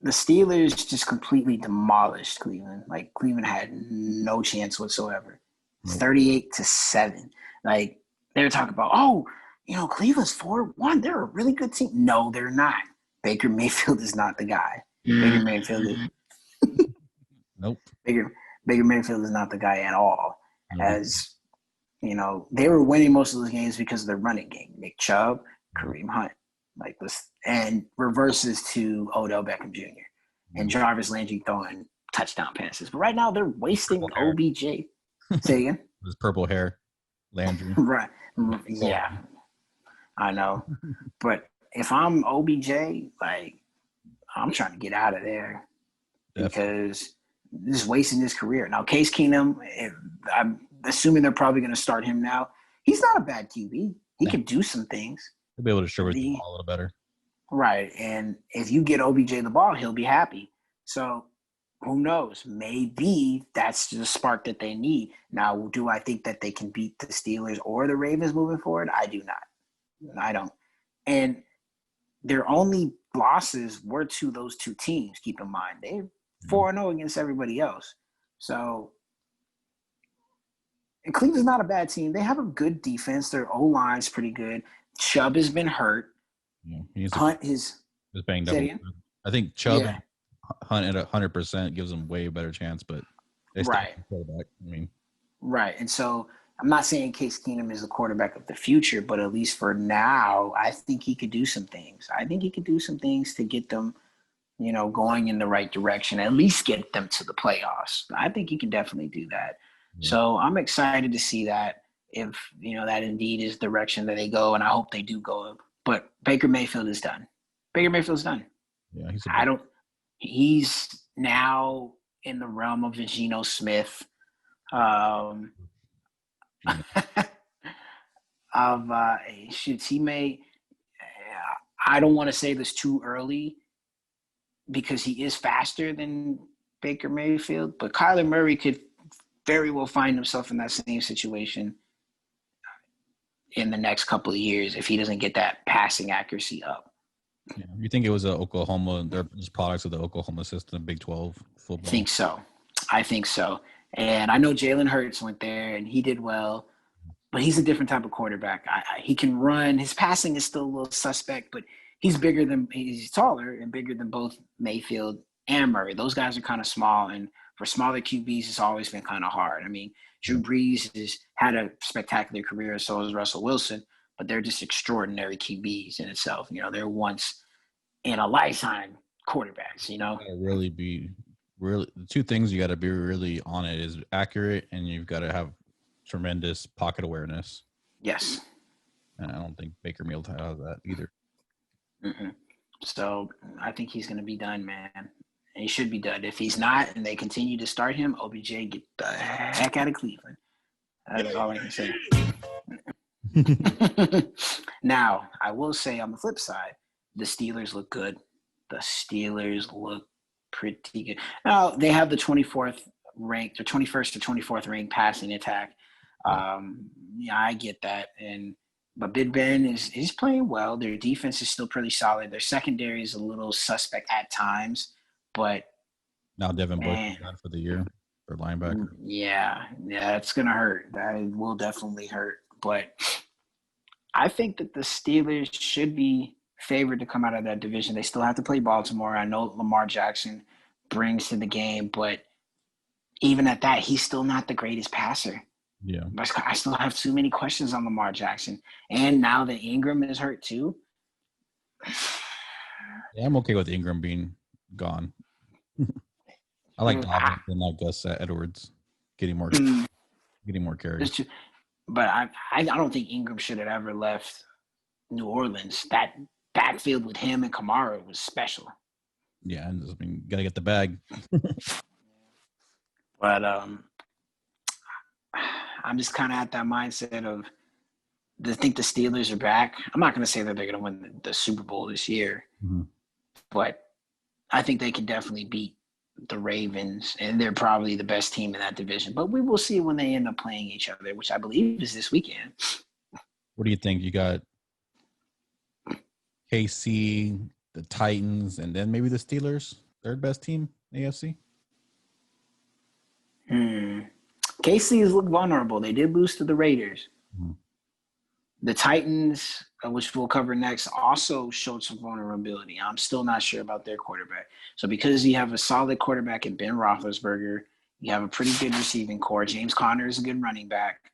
Speaker 1: The Steelers just completely demolished Cleveland. Like, Cleveland had no chance whatsoever.
Speaker 2: Nope.
Speaker 1: 38-7. Like, they were talking about, Cleveland's 4-1. They're a really good team. No, they're not. Baker Mayfield is not the guy. Baker Mayfield is
Speaker 2: nope.
Speaker 1: Baker Mayfield is not the guy at all.
Speaker 2: Nope.
Speaker 1: As they were winning most of those games because of their running game. Nick Chubb, Kareem Hunt, like this, and reverses to Odell Beckham Jr. and Jarvis Landry throwing touchdown passes. But right now they're wasting OBJ. Say again.
Speaker 2: His purple hair, Landry.
Speaker 1: Right. Yeah, I know. But if I'm OBJ, like, I'm trying to get out of there. Because this is wasting his career. Now, Case Keenum, I'm assuming they're probably going to start him now. He's not a bad QB. He can do some things.
Speaker 2: He'll be able to distribute the ball a little better.
Speaker 1: Right. And if you get OBJ the ball, he'll be happy. So who knows? Maybe that's the spark that they need. Now, do I think that they can beat the Steelers or the Ravens moving forward? I do not. I don't. And their only losses were to those two teams, keep in mind. They're 4-0 against everybody else. So, and Cleveland's not a bad team. They have a good defense. Their O-line's pretty good. Chubb has been hurt.
Speaker 2: Yeah,
Speaker 1: Hunt is
Speaker 2: banged up. I think Chubb and Hunt at 100% gives them way better chance, but they still have a quarterback.
Speaker 1: Right. And so I'm not saying Case Keenum is the quarterback of the future, but at least for now, I think he could do some things. I think he could do some things to get them, going in the right direction, at least get them to the playoffs. I think he can definitely do that. Yeah. So I'm excited to see that if, that indeed is the direction that they go, and I hope they do go. But Baker Mayfield is done. Baker Mayfield's done.
Speaker 2: Yeah,
Speaker 1: he's now in the realm of Geno Smith. He may. I don't want to say this too early because he is faster than Baker Mayfield, but Kyler Murray could very well find himself in that same situation in the next couple of years if he doesn't get that passing accuracy up.
Speaker 2: Yeah. You think it was Oklahoma, they're just products of the Oklahoma system, Big 12 football?
Speaker 1: I think so. And I know Jalen Hurts went there and he did well, but he's a different type of quarterback. He can run. His passing is still a little suspect, but he's taller and bigger than both Mayfield and Murray. Those guys are kind of small, and for smaller QBs, it's always been kind of hard. I mean, Drew Brees has had a spectacular career, so has Russell Wilson, but they're just extraordinary QBs in itself. They're once in a lifetime quarterbacks,
Speaker 2: Really, the two things you got to be really on it is accurate, and you've got to have tremendous pocket awareness.
Speaker 1: Yes.
Speaker 2: And I don't think Baker Mayfield has that either.
Speaker 1: Mm-mm. So I think he's going to be done, man. And he should be done. If he's not and they continue to start him, OBJ, get the heck out of Cleveland. That's all I can say. Now, I will say on the flip side, The Steelers look good. The Steelers look pretty good. Now they have the 24th ranked, or 21st to 24th ranked passing attack.
Speaker 2: Yeah.
Speaker 1: Yeah, I get that, but Big Ben is playing well. Their defense is still pretty solid. Their secondary is a little suspect at times, but
Speaker 2: Now Devin Bush is
Speaker 1: man,
Speaker 2: done for the year for linebacker.
Speaker 1: yeah, it's gonna hurt. That will definitely hurt. But I think that the Steelers should be favored to come out of that division. They still have to play Baltimore. I know Lamar Jackson brings to the game, but even at that, he's still not the greatest passer.
Speaker 2: Yeah.
Speaker 1: But I still have too many questions on Lamar Jackson. And now that Ingram is hurt too.
Speaker 2: Yeah, I'm okay with Ingram being gone. I like Dobbins and like Gus Edwards getting more carries.
Speaker 1: But I don't think Ingram should have ever left New Orleans. That backfield with him and Kamara was special.
Speaker 2: Yeah, and I mean, gotta get the bag.
Speaker 1: But I'm just kind of at that mindset of I think the Steelers are back. I'm not going to say that they're going to win the Super Bowl this year, but I think they can definitely beat the Ravens, and they're probably the best team in that division. But we will see when they end up playing each other, which I believe is this weekend.
Speaker 2: What do you think? You got KC, the Titans, and then maybe the Steelers, third best team in AFC?
Speaker 1: KC look vulnerable. They did lose to the Raiders. The Titans, which we'll cover next, also showed some vulnerability. I'm still not sure about their quarterback. So because you have a solid quarterback in Ben Roethlisberger, you have a pretty good receiving core. James Conner is a good running back.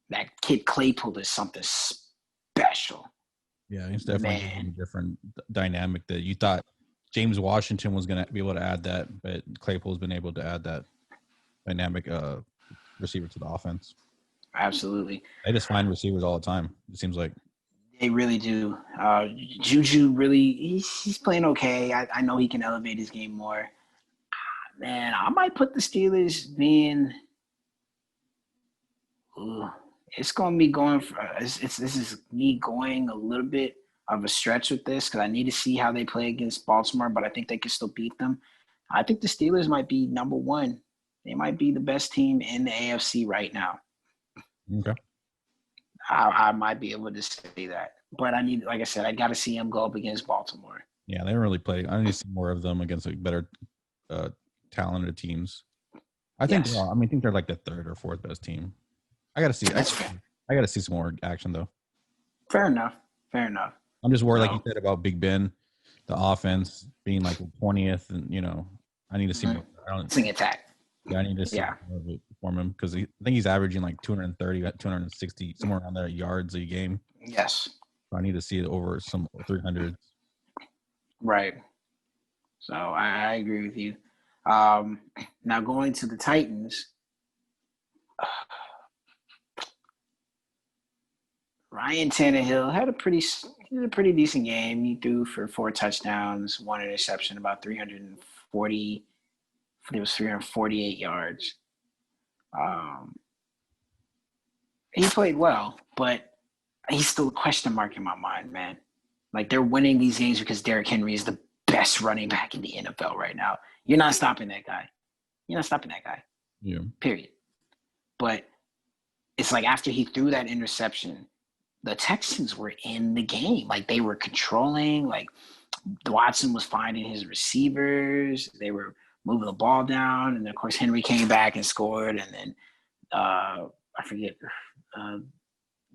Speaker 1: That kid Claypool is something special.
Speaker 2: Yeah, he's definitely a different dynamic that you thought James Washington was going to be able to add that, but Claypool's been able to add that dynamic receiver to the offense.
Speaker 1: Absolutely.
Speaker 2: They just find receivers all the time, it seems like.
Speaker 1: They really do. Juju really, he's playing okay. I know he can elevate his game more. Man, I might put the Steelers being it's going to be going for this is me going a little bit of a stretch with this because I need to see how they play against Baltimore, but I think they can still beat them. I think the Steelers might be number one. They might be the best team in the AFC right now.
Speaker 2: Okay.
Speaker 1: I might be able to say that. But I need, like I said, I got to see them go up against Baltimore.
Speaker 2: Yeah, they don't really play. I need to see more of them against like better talented teams. I think they're like the third or fourth best team. I got to see. I got to see some more action though.
Speaker 1: Fair enough.
Speaker 2: I'm just worried, like you said, about Big Ben, the offense being like 20th, and I need to see more.
Speaker 1: Attack.
Speaker 2: Yeah, I need to see more of it from him because I think he's averaging like 230, 260, somewhere around there yards a game.
Speaker 1: Yes.
Speaker 2: So I need to see it over some 300s.
Speaker 1: Right. So I agree with you. Now going to the Titans. Ryan Tannehill had a pretty decent game. He threw for 4 touchdowns, 1 interception, about 348 yards. He played well, but he's still a question mark in my mind, man. Like, they're winning these games because Derrick Henry is the best running back in the NFL right now. You're not stopping that guy.
Speaker 2: Yeah.
Speaker 1: Period. But it's like after he threw that interception, the Texans were in the game. Like, they were controlling. Like, Watson was finding his receivers. They were moving the ball down. And, of course, Henry came back and scored. And then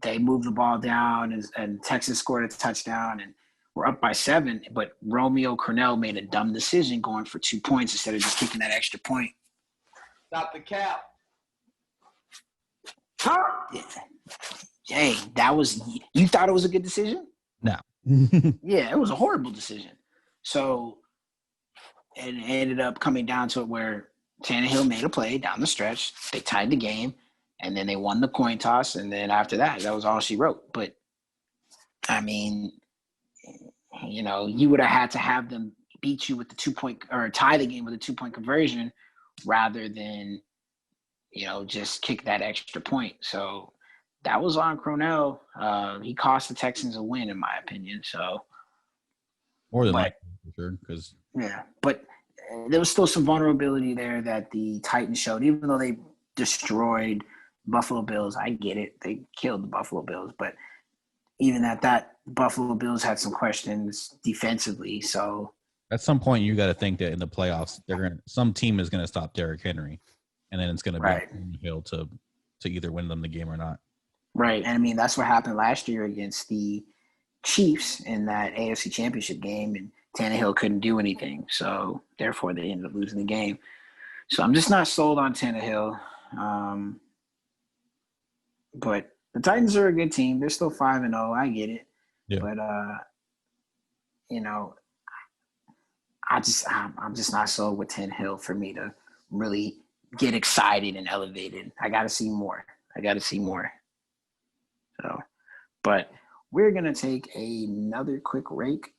Speaker 1: they moved the ball down, and Texas scored a touchdown. And we're up by 7. But Romeo Crennel made a dumb decision going for 2 points instead of just kicking that extra point.
Speaker 3: Stop the cap.
Speaker 1: Yeah. Hey, you thought it was a good decision?
Speaker 2: No.
Speaker 1: Yeah, it was a horrible decision. So it ended up coming down to it where Tannehill made a play down the stretch. They tied the game, and then they won the coin toss. And then after that was all she wrote. But, I mean, you would have had to have them beat you with the 2-point or tie the game with a 2-point conversion rather than, just kick that extra point. So that was on Crennel. He cost the Texans a win, in my opinion. So
Speaker 2: More than
Speaker 1: But
Speaker 2: likely, for sure. Because
Speaker 1: yeah, but there was still some vulnerability there that the Titans showed, even though they destroyed Buffalo Bills. I get it; they killed the Buffalo Bills, but even at that, Buffalo Bills had some questions defensively. So
Speaker 2: at some point, you got to think that in the playoffs, some team is gonna stop Derrick Henry, and then it's gonna be on
Speaker 1: right,
Speaker 2: Hill to either win them the game or not.
Speaker 1: right, and I mean that's what happened last year against the Chiefs in that AFC Championship game, and Tannehill couldn't do anything. So therefore, they ended up losing the game. So I'm just not sold on Tannehill. But the Titans are a good team. They're still 5-0. I get it.
Speaker 2: Yeah.
Speaker 1: But you know, I'm just not sold with Tannehill for me to really get excited and elevated. I got to see more. So, but we're gonna take another quick break,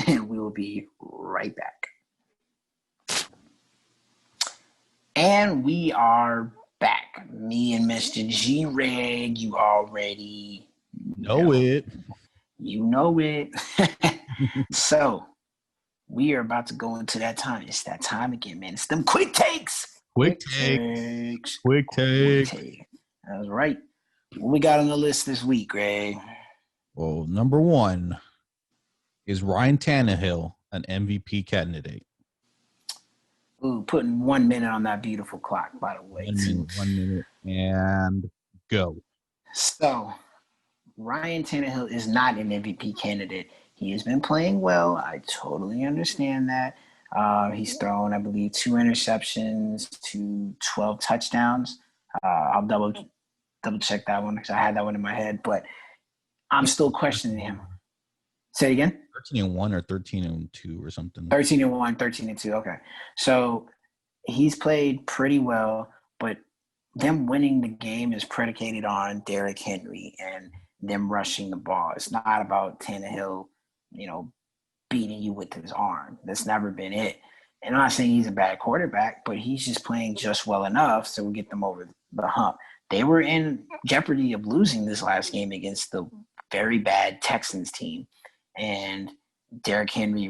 Speaker 1: and we will be right back. And we are back. Me and Mr. G Reg, you already
Speaker 2: Know it.
Speaker 1: You know it. So we are about to go into that time. It's that time again, man. It's them quick takes.
Speaker 2: Quick take. Quick take.
Speaker 1: That's right. What we got on the list this week, Greg?
Speaker 2: Well, number one is Ryan Tannehill an MVP candidate?
Speaker 1: Ooh, putting 1 minute on that beautiful clock, by the way.
Speaker 2: 1 minute, and go.
Speaker 1: So, Ryan Tannehill is not an MVP candidate. He has been playing well. I totally understand that. He's thrown, I believe, 2 interceptions to 12 touchdowns. I'll double check that one because I had that one in my head, but I'm still questioning him. Say it again.
Speaker 2: 13-1 or 13-2 or something.
Speaker 1: 13-1, 13-2. Okay. So he's played pretty well, but them winning the game is predicated on Derrick Henry and them rushing the ball. It's not about Tannehill, beating you with his arm. That's never been it. And I'm not saying he's a bad quarterback, but he's just playing just well enough so we get them over the hump. They were in jeopardy of losing this last game against the very bad Texans team. And Derrick Henry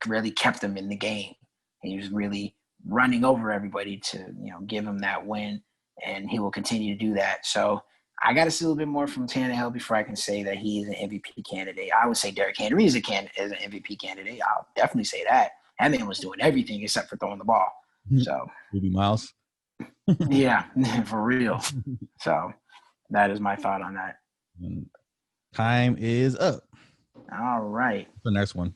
Speaker 1: really kept them in the game. He was really running over everybody to, give him that win, and he will continue to do that. So I got to see a little bit more from Tannehill before I can say that he is an MVP candidate. I would say Derrick Henry is an MVP candidate. I'll definitely say that. That man was doing everything except for throwing the ball. So,
Speaker 2: Ruby Miles.
Speaker 1: Yeah, for real. So that is my thought on that.
Speaker 2: Time is up.
Speaker 1: All right.
Speaker 2: The next one.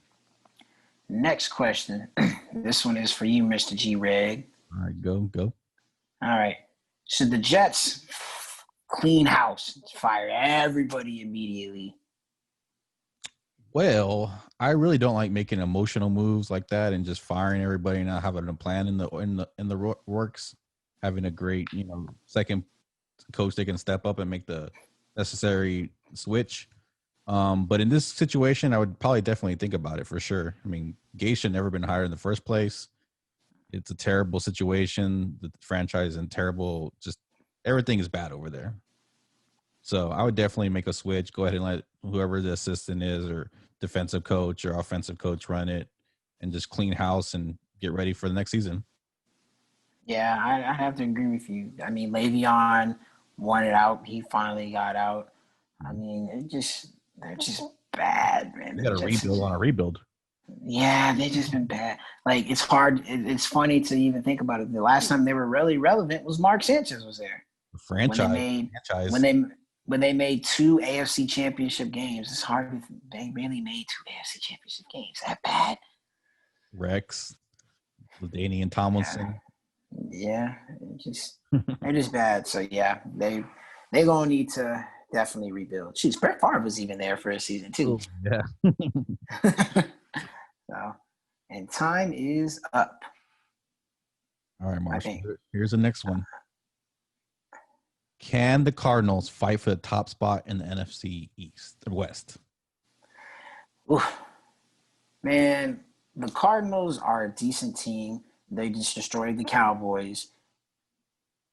Speaker 1: Next question. This one is for you, Mr. G Reg.
Speaker 2: All right, go.
Speaker 1: All right. Should the Jets clean house, fire everybody immediately?
Speaker 2: Well, I really don't like making emotional moves like that and just firing everybody and not having a plan in the works. Having a great, second coach that can step up and make the necessary switch. But in this situation, I would probably definitely think about it for sure. I mean, Gay should never been hired in the first place. It's a terrible situation. The franchise is terrible. Just everything is bad over there. So I would definitely make a switch. Go ahead and let whoever the assistant is or defensive coach or offensive coach run it and just clean house and get ready for the next season.
Speaker 1: Yeah, I have to agree with you. I mean, Le'Veon wanted out. He finally got out. I mean, they're just bad, man.
Speaker 2: They got a rebuild on a rebuild.
Speaker 1: Yeah, they've just been bad. Like, it's hard. It's funny to even think about it. The last time they were really relevant was Mark Sanchez was there.
Speaker 2: Franchise.
Speaker 1: When they made 2 AFC championship games. It's hard to think they really made 2 AFC championship games. That bad?
Speaker 2: Rex, LaDainian Tomlinson.
Speaker 1: Yeah, they're just bad. So yeah, they gonna need to definitely rebuild. Jeez, Brett Favre was even there for a season too.
Speaker 2: Oh, yeah.
Speaker 1: So, and time is up.
Speaker 2: All right, Marshall. Here's the next one. Can the Cardinals fight for the top spot in the NFC East or West?
Speaker 1: Oof. Man, the Cardinals are a decent team. They just destroyed the Cowboys.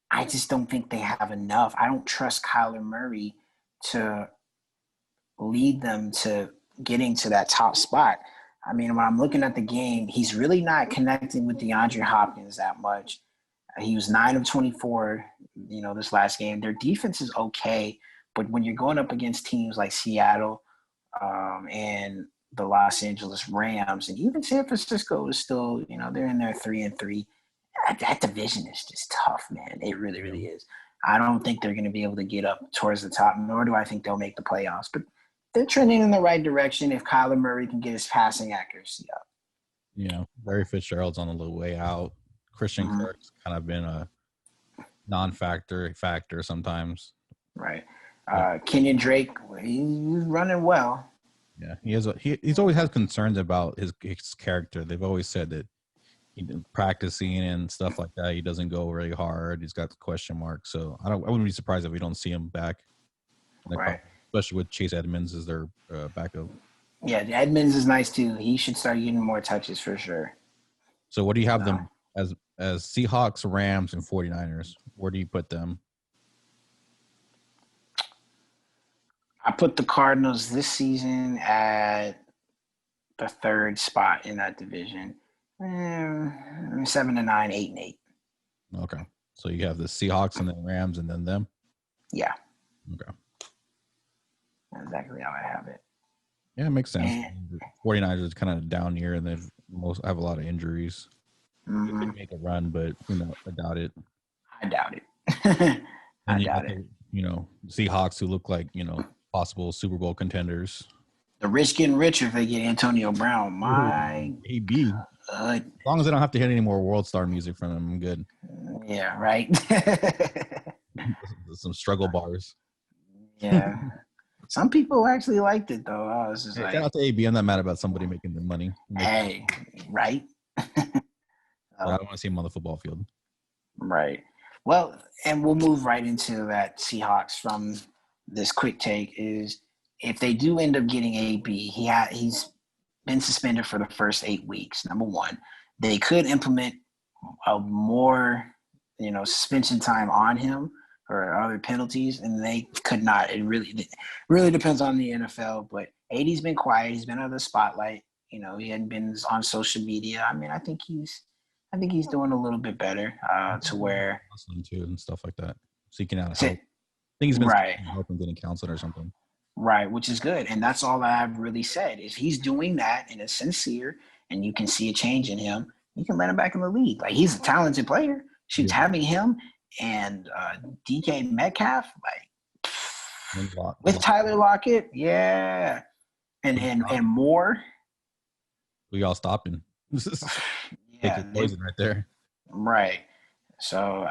Speaker 1: I just don't think they have enough. I don't trust Kyler Murray to lead them to getting to that top spot. I mean, when I'm looking at the game, he's really not connecting with DeAndre Hopkins that much. He was 9 of 24, this last game. Their defense is okay, but when you're going up against teams like Seattle and the Los Angeles Rams, and even San Francisco is still, they're in there 3-3. That division is just tough, man. It really, really is. I don't think they're going to be able to get up towards the top, nor do I think they'll make the playoffs. But they're trending in the right direction if Kyler Murray can get his passing accuracy up.
Speaker 2: Larry Fitzgerald's on the way out. Christian Kirk's kind of been a non-factor sometimes.
Speaker 1: Right. Kenyon Drake, he's running well.
Speaker 2: Yeah, he's always had concerns about his character. They've always said that practicing and stuff like that, he doesn't go very hard. He's got the question mark. So I wouldn't be surprised if we don't see him back.
Speaker 1: Right.
Speaker 2: Especially with Chase Edmonds as their backup.
Speaker 1: Yeah, Edmonds is nice too. He should start getting more touches for sure.
Speaker 2: So what do you have them as Seahawks, Rams, and 49ers? Where do you put them?
Speaker 1: I put the Cardinals this season at the third spot in that division. 7-9, 8-8.
Speaker 2: Okay. So you have the Seahawks and then Rams and then them?
Speaker 1: Yeah.
Speaker 2: Okay.
Speaker 1: That's exactly how I have it.
Speaker 2: Yeah, it makes sense. 49ers is kind of down here and they have a lot of injuries. They could make a run, but I doubt it.
Speaker 1: I doubt it. I doubt it.
Speaker 2: Seahawks who look like, possible Super Bowl contenders.
Speaker 1: The rich getting richer if they get Antonio Brown. My
Speaker 2: AB. As long as I don't have to hit any more World Star music from him, I'm good.
Speaker 1: Yeah, right.
Speaker 2: Some struggle bars.
Speaker 1: Yeah. Some people actually liked it, though. I was just
Speaker 2: shout out to AB. I'm not mad about somebody making the money.
Speaker 1: Hey, right?
Speaker 2: I don't want to see him on the football field.
Speaker 1: Right. Well, and we'll move right into that Seahawks from this quick take is if they do end up getting AB, he's been suspended for the first 8 weeks, number one. They could implement more, suspension time on him or other penalties, and they could not. It really depends on the NFL, but AD's been quiet. He's been under the spotlight. He hadn't been on social media. I mean, I think he's doing a little bit better to where
Speaker 2: hustling too and stuff like that, seeking out help. I think he's been helping getting counseling or something.
Speaker 1: Right, which is good, and that's all I've really said is he's doing that and it's sincere, and you can see a change in him. You can let him back in the league. Like he's a talented player. She's having him and DK Metcalf with Tyler Lockett, yeah, and more.
Speaker 2: We all stopping.
Speaker 1: Yeah,
Speaker 2: poison right there.
Speaker 1: Right. So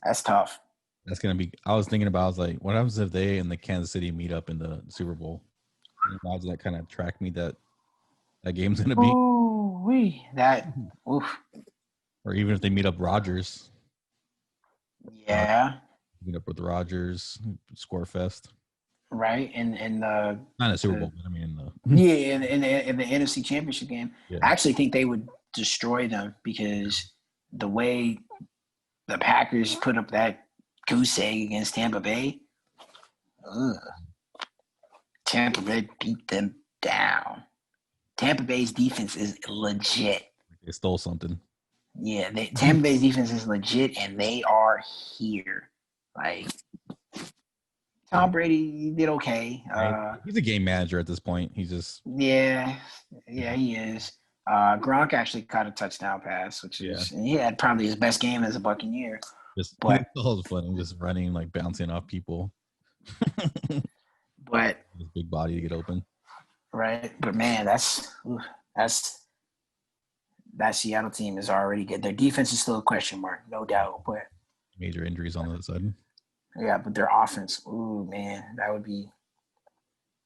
Speaker 1: that's tough.
Speaker 2: That's gonna be. I was thinking about. I was like, what happens if they and the Kansas City meet up in the Super Bowl? Imagine that kind of track me that game's gonna be.
Speaker 1: Ooh, that. Oof.
Speaker 2: Or even if they meet up Rodgers.
Speaker 1: Yeah.
Speaker 2: Meet up with Rodgers, score fest.
Speaker 1: Right, and
Speaker 2: not a Super Bowl, but I mean in
Speaker 1: the NFC Championship game.
Speaker 2: Yeah.
Speaker 1: I actually think they would destroy them because the way the Packers put up that goose egg against Tampa Bay, Tampa Bay beat them down. Tampa Bay's defense is legit.
Speaker 2: They stole something.
Speaker 1: Yeah, Tampa Bay's defense is legit, and they are here. Like Tom Brady did okay.
Speaker 2: He's a game manager at this point. He's just
Speaker 1: yeah, he is. Gronk actually caught a touchdown pass, which is and he had probably his best game as a Buccaneer.
Speaker 2: Just funny, just running like bouncing off people.
Speaker 1: But
Speaker 2: his big body to get open.
Speaker 1: Right, but man, that Seattle team is already good. Their defense is still a question mark, no doubt. But
Speaker 2: major injuries on the other side.
Speaker 1: Yeah, but their offense, ooh man, that would be.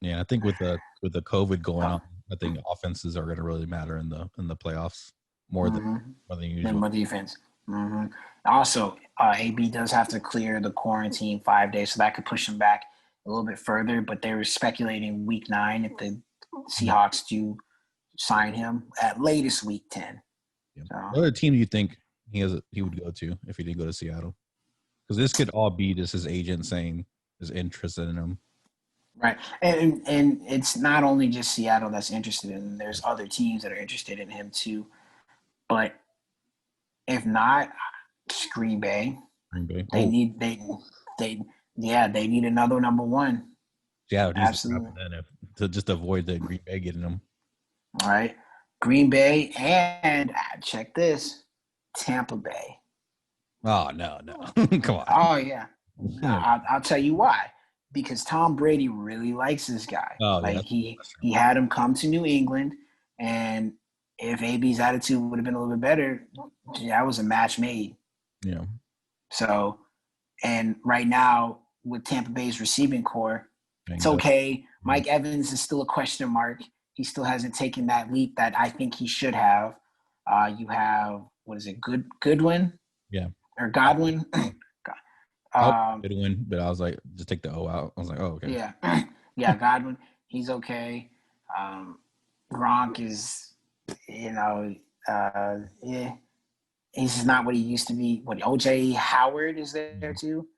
Speaker 2: Yeah, I think with the COVID going on, I think offenses are going to really matter in the playoffs more than usual.
Speaker 1: And more defense. Mm-hmm. Also, AB does have to clear the quarantine 5 days, so that could push him back a little bit further. But they were speculating week 9 if the Seahawks do sign him at latest week 10.
Speaker 2: Yeah. So. What other team do you think he would go to if he didn't go to Seattle? Because this could all be just his agent saying is interested in him.
Speaker 1: Right. And it's not only just Seattle that's interested in him. There's other teams that are interested in him too. But if not, it's Green Bay.
Speaker 2: Green Bay.
Speaker 1: They
Speaker 2: Oh,
Speaker 1: need they yeah, they need another number one.
Speaker 2: yeah, it needs to
Speaker 1: Absolutely.
Speaker 2: happen then to just avoid the Green Bay getting them.
Speaker 1: All right. Green Bay and check this. Tampa Bay.
Speaker 2: Oh no, come on.
Speaker 1: Oh yeah.
Speaker 2: Yeah.
Speaker 1: I'll tell you why. Because Tom Brady really likes this guy.
Speaker 2: Oh yeah,
Speaker 1: Like he
Speaker 2: that's true.
Speaker 1: he had him come to New England, and if AB's attitude would have been a little bit better, that was a match made.
Speaker 2: Yeah,
Speaker 1: So, and right now with Tampa Bay's receiving core, it's
Speaker 2: banged up.
Speaker 1: okay.
Speaker 2: Yeah,
Speaker 1: Mike Evans is still a question mark. He still hasn't taken that leap that I think he should have. You have what is it, Goodwin
Speaker 2: yeah.
Speaker 1: or Godwin?
Speaker 2: I was
Speaker 1: um,
Speaker 2: going to win, but I was like, just take the O out. I was like, oh okay.
Speaker 1: yeah, yeah, Godwin. He's okay. Um, Gronk is, yeah, he's just not what he used to be. What OJ Howard is there
Speaker 2: Yeah.
Speaker 1: too.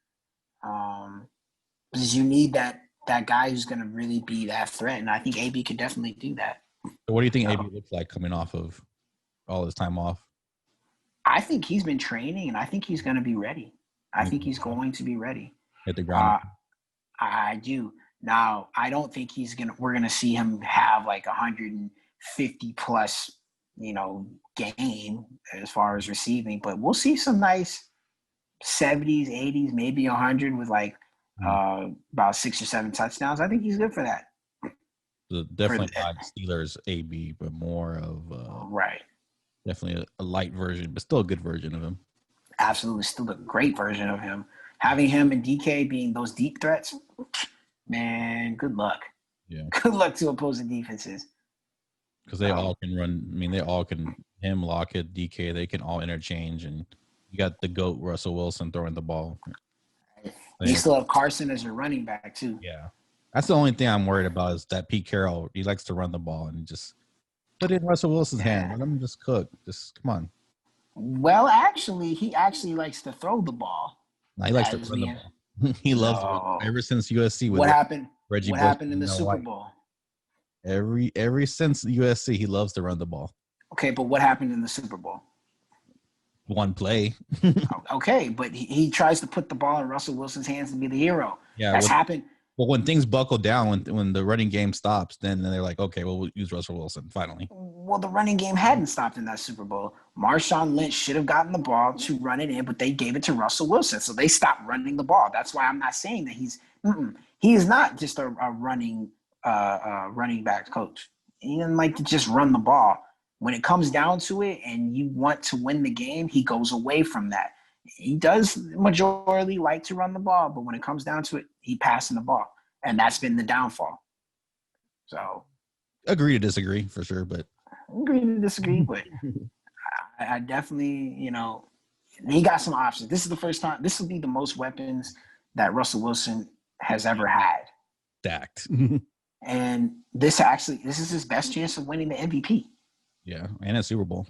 Speaker 1: Um, because you need that guy who's going to really be that threat, and I think AB could definitely do that.
Speaker 2: So what do you think
Speaker 1: So
Speaker 2: AB looks like coming off of all his time off?
Speaker 1: I think he's been training, and I think he's going to be ready. I think he's going to be ready.
Speaker 2: Hit the ground.
Speaker 1: Uh, I do. Now, I don't think we're gonna see him have like 150 plus, game as far as receiving, but we'll see some nice 70s, 80s, maybe 100 with like
Speaker 2: Mm.
Speaker 1: about 6 or 7 touchdowns. I think he's good for that.
Speaker 2: So
Speaker 1: For
Speaker 2: definitely not Steelers AB, but more of
Speaker 1: right.
Speaker 2: definitely a light version, but still a good version of him.
Speaker 1: Absolutely still a great version of him. Having him and DK being those deep threats, man, good luck.
Speaker 2: Yeah,
Speaker 1: Good luck to opposing defenses.
Speaker 2: because they all can run. I mean, they all can. Him, Lockett, DK, they can all interchange, and you got the goat Russell Wilson throwing the ball.
Speaker 1: You
Speaker 2: Yeah,
Speaker 1: still have Carson as your running back too.
Speaker 2: yeah. That's the only thing I'm worried about is that Pete Carroll. He likes to run the ball and just put it in Russell Wilson's hand. Let him just cook. Just come on.
Speaker 1: Well, actually, he actually likes to throw the ball.
Speaker 2: No, he likes to
Speaker 1: As
Speaker 2: run the
Speaker 1: being
Speaker 2: ball. He loves to run the ball.
Speaker 1: no.
Speaker 2: Ever since USC with
Speaker 1: What happened?
Speaker 2: Reggie
Speaker 1: What
Speaker 2: Bush
Speaker 1: happened in
Speaker 2: and
Speaker 1: the
Speaker 2: Mel
Speaker 1: Super
Speaker 2: White.
Speaker 1: Bowl?
Speaker 2: Every since USC, he loves to run the ball.
Speaker 1: Okay, but what happened in the Super Bowl?
Speaker 2: One play.
Speaker 1: Okay, but he tries to put the ball in Russell Wilson's hands and be the hero.
Speaker 2: Yeah.
Speaker 1: That's happened.
Speaker 2: Well, when things buckle down, when the running game stops, then they're like, okay, well, we'll use Russell Wilson finally.
Speaker 1: Well, the running game hadn't stopped in that Super Bowl. Marshawn Lynch should have gotten the ball to run it in, but they gave it to Russell Wilson, so they stopped running the ball. That's why I'm not saying that he is not just a running back coach. He doesn't like to just run the ball. When it comes down to it, and you want to win the game, he goes away from that. He does majorly like to run the ball, but when it comes down to it, he passing the ball, and that's been the downfall. So
Speaker 2: Agree to disagree for sure, but
Speaker 1: agree to disagree, but I definitely, he got some options. This is the first time. This will be the most weapons that Russell Wilson has ever had,
Speaker 2: stacked.
Speaker 1: and this is his best chance of winning the MVP
Speaker 2: Yeah, and a Super Bowl.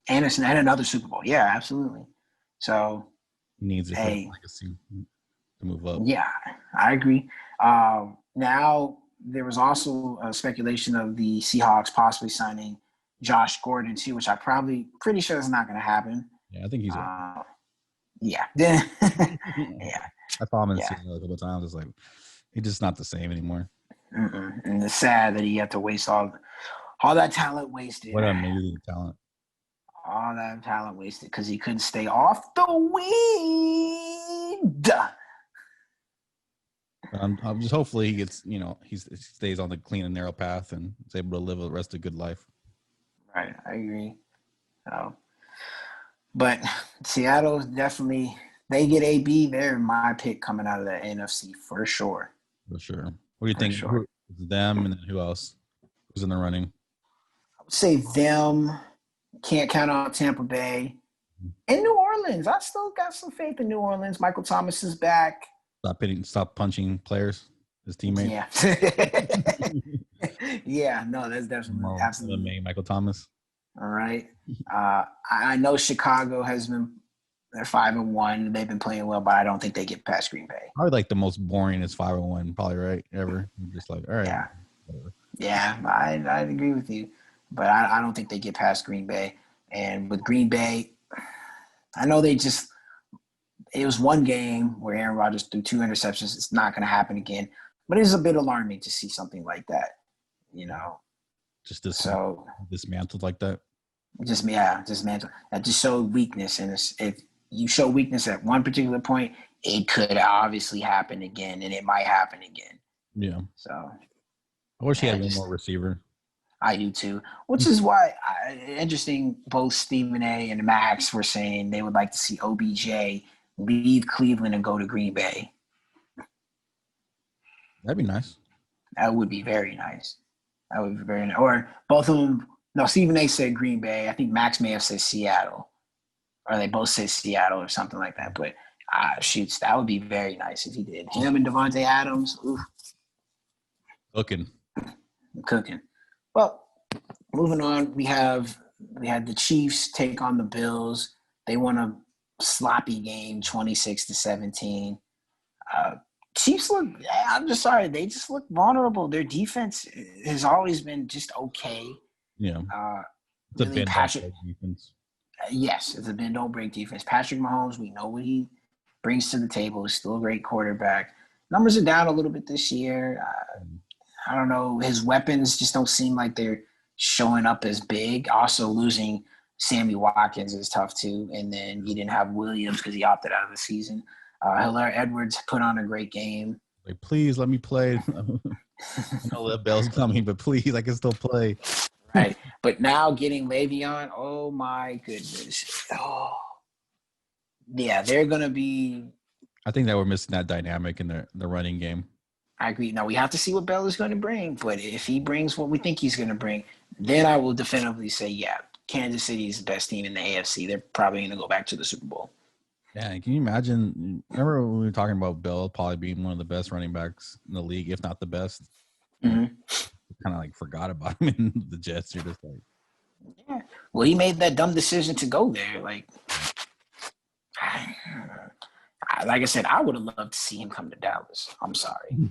Speaker 1: and another Super Bowl. Yeah, absolutely. So,
Speaker 2: He needs it for
Speaker 1: hey,
Speaker 2: legacy to move up.
Speaker 1: yeah, I agree. Now there was also a speculation of the Seahawks possibly signing Josh Gordon too, which I pretty sure is not going to happen.
Speaker 2: Yeah, I think he's.
Speaker 1: Yeah, yeah,
Speaker 2: I saw him in
Speaker 1: yeah.
Speaker 2: Seattle a couple of times. It's like he's just not the same anymore.
Speaker 1: And it's sad that he had to waste all that talent wasted.
Speaker 2: What amazing talent!
Speaker 1: All that talent wasted because he couldn't stay off the weed.
Speaker 2: I'm just hopefully he gets, he stays on the clean and narrow path and is able to live the rest of a good life.
Speaker 1: Right, I agree. But Seattle definitely they get AB. They're my pick coming out of the NFC for sure.
Speaker 2: For sure. What do you think?
Speaker 1: Sure.
Speaker 2: It's them and then who else? Who's in the running?
Speaker 1: I would say them. Can't count on Tampa Bay. And New Orleans. I still got some faith in New Orleans. Michael Thomas is back.
Speaker 2: Stop punching players, his teammates.
Speaker 1: Yeah. Yeah, no, that's definitely absolutely
Speaker 2: Michael Thomas.
Speaker 1: all right. I know Chicago has been They're 5-1. They've been playing well, but I don't think they get past Green Bay.
Speaker 2: Probably like the most boring is 5-1, probably right ever. Just like all right,
Speaker 1: Yeah,
Speaker 2: whatever.
Speaker 1: yeah, I agree with you, but I don't think they get past Green Bay. And with Green Bay, I know it was one game where Aaron Rodgers threw 2 interceptions. It's not going to happen again, but it is a bit alarming to see something like that, you know.
Speaker 2: Just
Speaker 1: So
Speaker 2: dismantled like that.
Speaker 1: just man, that just showed weakness. And if you show weakness at one particular point, it could obviously happen again, and it might happen again.
Speaker 2: Yeah,
Speaker 1: So
Speaker 2: I wish he had one
Speaker 1: just
Speaker 2: more receiver.
Speaker 1: I do too, which is why interesting. Both Stephen A. and Max were saying they would like to see OBJ leave Cleveland and go to Green Bay.
Speaker 2: That'd be nice.
Speaker 1: That would be very nice. That would be very nice. Or both of them. No, Stephen A. said Green Bay. I think Max may have said Seattle, or they both said Seattle or something like that. But shoots, that would be very nice if he did. Him and Devontae Adams, oof,
Speaker 2: Looking.
Speaker 1: cooking. Well, moving on, we had the Chiefs take on the Bills. They won a sloppy game, 26-17. Chiefs look. I'm just sorry, they just look vulnerable. Their defense has always been just okay.
Speaker 2: Yeah, it's
Speaker 1: Really,
Speaker 2: a
Speaker 1: Patrick.
Speaker 2: defense.
Speaker 1: Yes, it's a bend don't break defense. Patrick Mahomes, we know what he brings to the table. He's still a great quarterback. Numbers are down a little bit this year. I don't know. His weapons just don't seem like they're showing up as big. Also, losing Sammy Watkins is tough too. And then you didn't have Williams because he opted out of the season. Hilaire Edwards put on a great game.
Speaker 2: Like, please let me play. I know the bell's coming, but please, I can still play.
Speaker 1: Right. But now getting Le'Veon, oh my goodness. Oh. Yeah, they're going to be.
Speaker 2: I think that we're missing that dynamic in the running game.
Speaker 1: I agree. Now, we have to see what Bell is going to bring. But if he brings what we think he's going to bring, then I will definitively say, yeah, Kansas City is the best team in the AFC. They're probably going to go back to the Super Bowl.
Speaker 2: Yeah, can you imagine? Remember when we were talking about Bell probably being one of the best running backs in the league, if not the best?
Speaker 1: Mm-hmm.
Speaker 2: Kind of like forgot about him in the Jets. You're just like,
Speaker 1: yeah. Well, he made that dumb decision to go there. Like I said, I would have loved to see him come to Dallas. I'm sorry,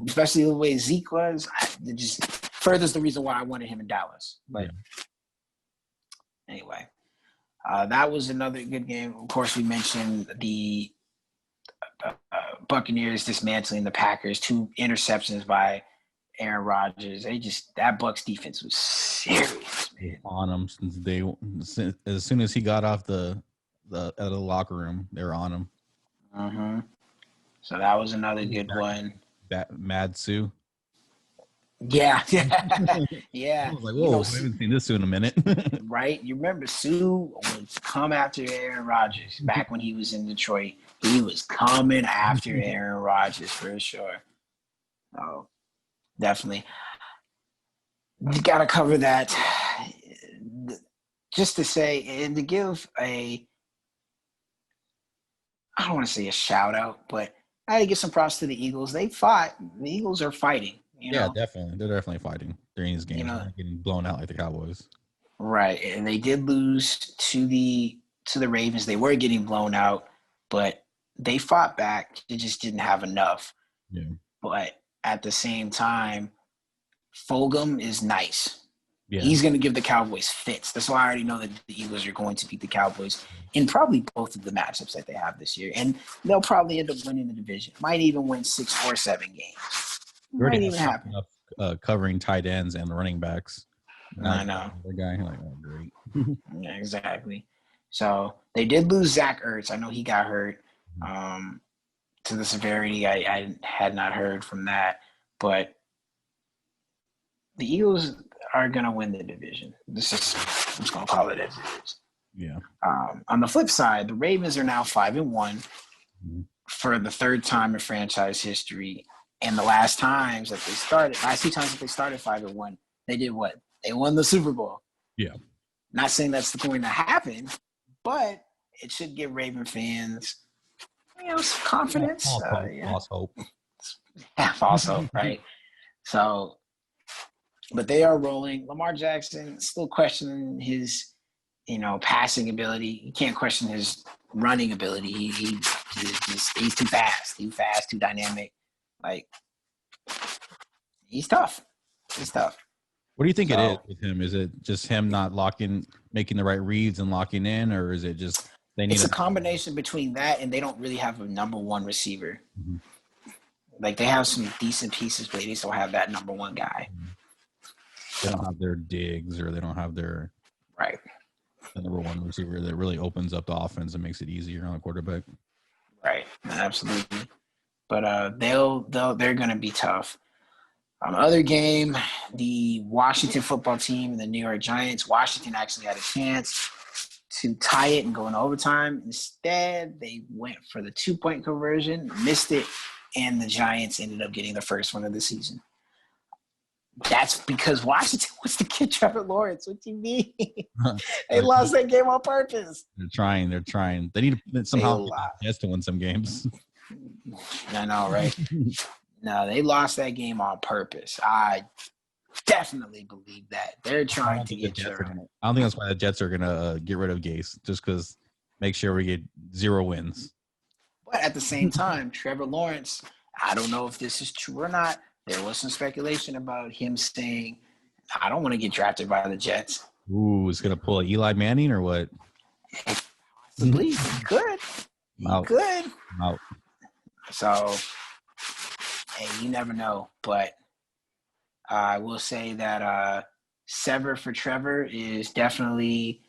Speaker 1: especially the way Zeke was. It just furthers the reason why I wanted him in Dallas. But anyway, that was another good game. Of course, we mentioned the Buccaneers dismantling the Packers. 2 interceptions by Aaron Rodgers. That Bucs defense was serious, man.
Speaker 2: On him as soon as he got off the out of the locker room, they were on him.
Speaker 1: Mm-hmm. So that was another good one.
Speaker 2: Mad Sue.
Speaker 1: Yeah. Yeah.
Speaker 2: I was like, whoa, I haven't seen this Sue in a minute.
Speaker 1: Right? You remember Sue would come after Aaron Rodgers back when he was in Detroit. He was coming after Aaron Rodgers for sure. Oh, definitely. You got to cover that. Just to say, and to give I don't want to say a shout out, but I had to give some props to the Eagles. They fought. The Eagles are fighting. You know?
Speaker 2: Definitely. They're definitely fighting during these games. They're not getting blown out like the Cowboys.
Speaker 1: Right. And they did lose to the Ravens. They were getting blown out, but they fought back. They just didn't have enough.
Speaker 2: Yeah.
Speaker 1: But at the same time, Fulgham is nice.
Speaker 2: Yeah.
Speaker 1: He's going to give the Cowboys fits. That's why I already know that the Eagles are going to beat the Cowboys in probably both of the matchups that they have this year. And they'll probably end up winning the division. Might even win 6 or 7 games. Might even happen.
Speaker 2: Covering tight ends and running backs.
Speaker 1: I know.
Speaker 2: The guy, like, oh, great.
Speaker 1: Yeah, exactly. So they did lose Zach Ertz. I know he got hurt to the severity. I had not heard from that. But the Eagles are going to win the division. I'm just going to call it as it is.
Speaker 2: Yeah.
Speaker 1: On the flip side, the Ravens are now 5-1 for the 3rd time in franchise history. And the last 2 times that they started 5-1, they did what? They won the Super Bowl.
Speaker 2: Yeah.
Speaker 1: Not saying that's going to happen, but it should give Raven fans, some confidence.
Speaker 2: False hope.
Speaker 1: Yeah, false hope, right? So, but they are rolling. Lamar Jackson still questioning his passing ability. You can't question his running ability. He's too fast, too dynamic. Like, he's tough. He's tough.
Speaker 2: What do you think it is with him? Is it just him not making the right reads and locking in, or is it just they need?
Speaker 1: It's a combination between that and they don't really have a number one receiver.
Speaker 2: Mm-hmm.
Speaker 1: Like, they have some decent pieces, but they just don't have that number one guy.
Speaker 2: They don't have their Diggs, or they don't have their the number one receiver that really opens up the offense and makes it easier on a quarterback.
Speaker 1: Right, absolutely. But they're going to be tough. Other game, the Washington football team and the New York Giants. Washington actually had a chance to tie it and go in overtime. Instead, they went for the 2-point conversion, missed it, and the Giants ended up getting the first one of the season. That's because Washington wants to get Trevor Lawrence. What do you mean? They lost that game on purpose.
Speaker 2: They're trying. They need to somehow get to win some games.
Speaker 1: I know, right? No, they lost that game on purpose. I definitely believe that. They're trying to get Trevor.
Speaker 2: I don't think that's why the Jets are going to get rid of Gase, just because make sure we get 0 wins.
Speaker 1: But at the same time, Trevor Lawrence, I don't know if this is true or not. There was some speculation about him saying, I don't want to get drafted by the Jets.
Speaker 2: Ooh, is going to pull Eli Manning or what?
Speaker 1: Possibly. He could. He could.
Speaker 2: Out.
Speaker 1: So, hey, you never know. But I will say that Sever for Trevor is definitely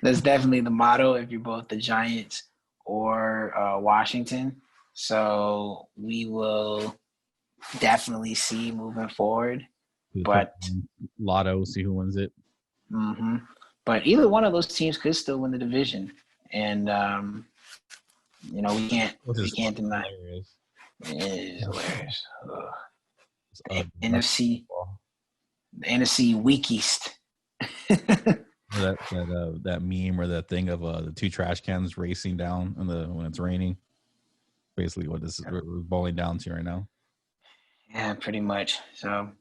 Speaker 1: that's definitely the motto if you're both the Giants or Washington. So we will definitely see moving forward. But
Speaker 2: Lotto, see who wins it.
Speaker 1: Mm-hmm. But either one of those teams could still win the division, and we can't deny. It is hilarious. NFC, the NFC weak East.
Speaker 2: that meme or that thing of the 2 trash cans racing down when it's raining. Basically, what this is boiling down to right now.
Speaker 1: Yeah, pretty much. So,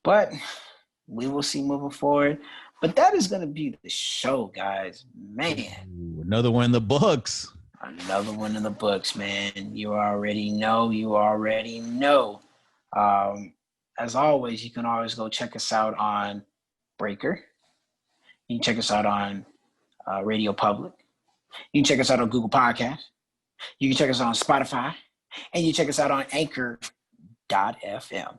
Speaker 1: but we will see moving forward. But that is going to be the show, guys. Man,
Speaker 2: ooh, another one in the books.
Speaker 1: Another one in the books, man. You already know. As always, you can always go check us out on Breaker. You can check us out on Radio Public. You can check us out on Google Podcasts. You can check us out on Spotify. And you can check us out on Anchor.fm.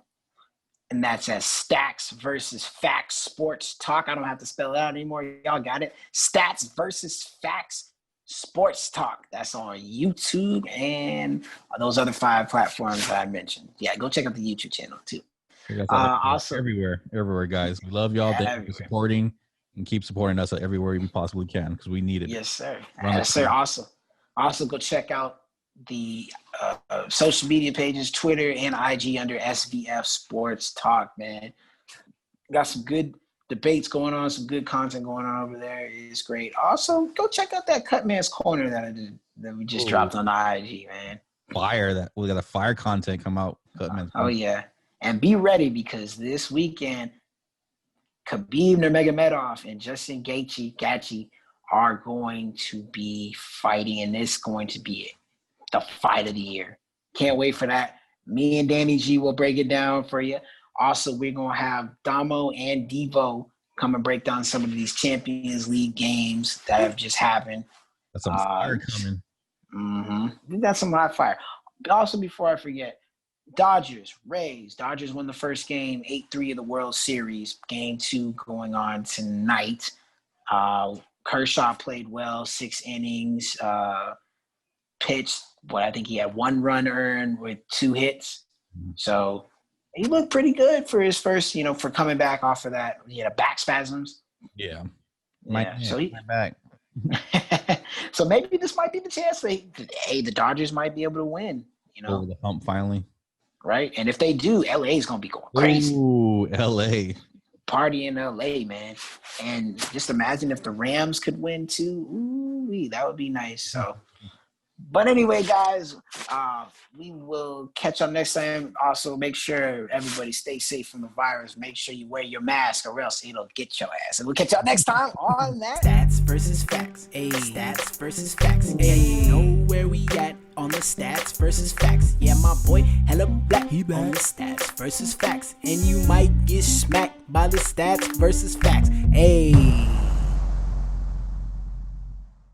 Speaker 1: And that's at Stats versus Facts Sports Talk. I don't have to spell it out anymore. Y'all got it. Stats versus Facts Sports Talk. That's on YouTube and those other 5 platforms that I mentioned. Yeah, go check out the YouTube channel too.
Speaker 2: Also, everywhere, guys. We love y'all. Thank you for supporting and keep supporting us everywhere we possibly can because we need it.
Speaker 1: Yes, sir. Yes, sir. Also, go check out the social media pages, Twitter and IG under SVF Sports Talk, man. Got some good debates going on, some good content going on over there. It's great. Also, go check out that Cutman's Corner that we just dropped on the IG, man.
Speaker 2: We got a fire content come out.
Speaker 1: Oh yeah, and be ready because this weekend, Khabib Nurmagomedov and Justin Gaethje are going to be fighting, and it's going to be the fight of the year. Can't wait for that. Me and Danny G will break it down for you. Also, we're going to have Damo and Devo come and break down some of these Champions League games that have just happened.
Speaker 2: That's some fire coming.
Speaker 1: Mm-hmm. We got some hot fire. Also, before I forget, Rays. Dodgers won the first game, 8-3 of the World Series. Game 2 going on tonight. Kershaw played well, 6 innings, pitched, I think he had 1 run earned with 2 hits. So he looked pretty good for his first, for coming back off of that. He had a back spasms.
Speaker 2: Yeah.
Speaker 1: So he
Speaker 2: back.
Speaker 1: So maybe this might be the chance that, the Dodgers might be able to win,
Speaker 2: Over the hump finally.
Speaker 1: Right? And if they do, LA is going to be going crazy.
Speaker 2: Ooh, LA.
Speaker 1: Party in LA, man. And just imagine if the Rams could win too. Ooh, that would be nice. So But anyway, guys, we will catch up next time. Also, make sure everybody stay safe from the virus. Make sure you wear your mask or else it'll get your ass. And we'll catch y'all next time on that.
Speaker 4: Stats versus facts. Ayy. Stats versus facts. Ayy. Know where we at on the stats versus facts. Yeah, my boy, hella black. He on the stats versus facts. And you might get smacked by the stats versus facts. Ayy.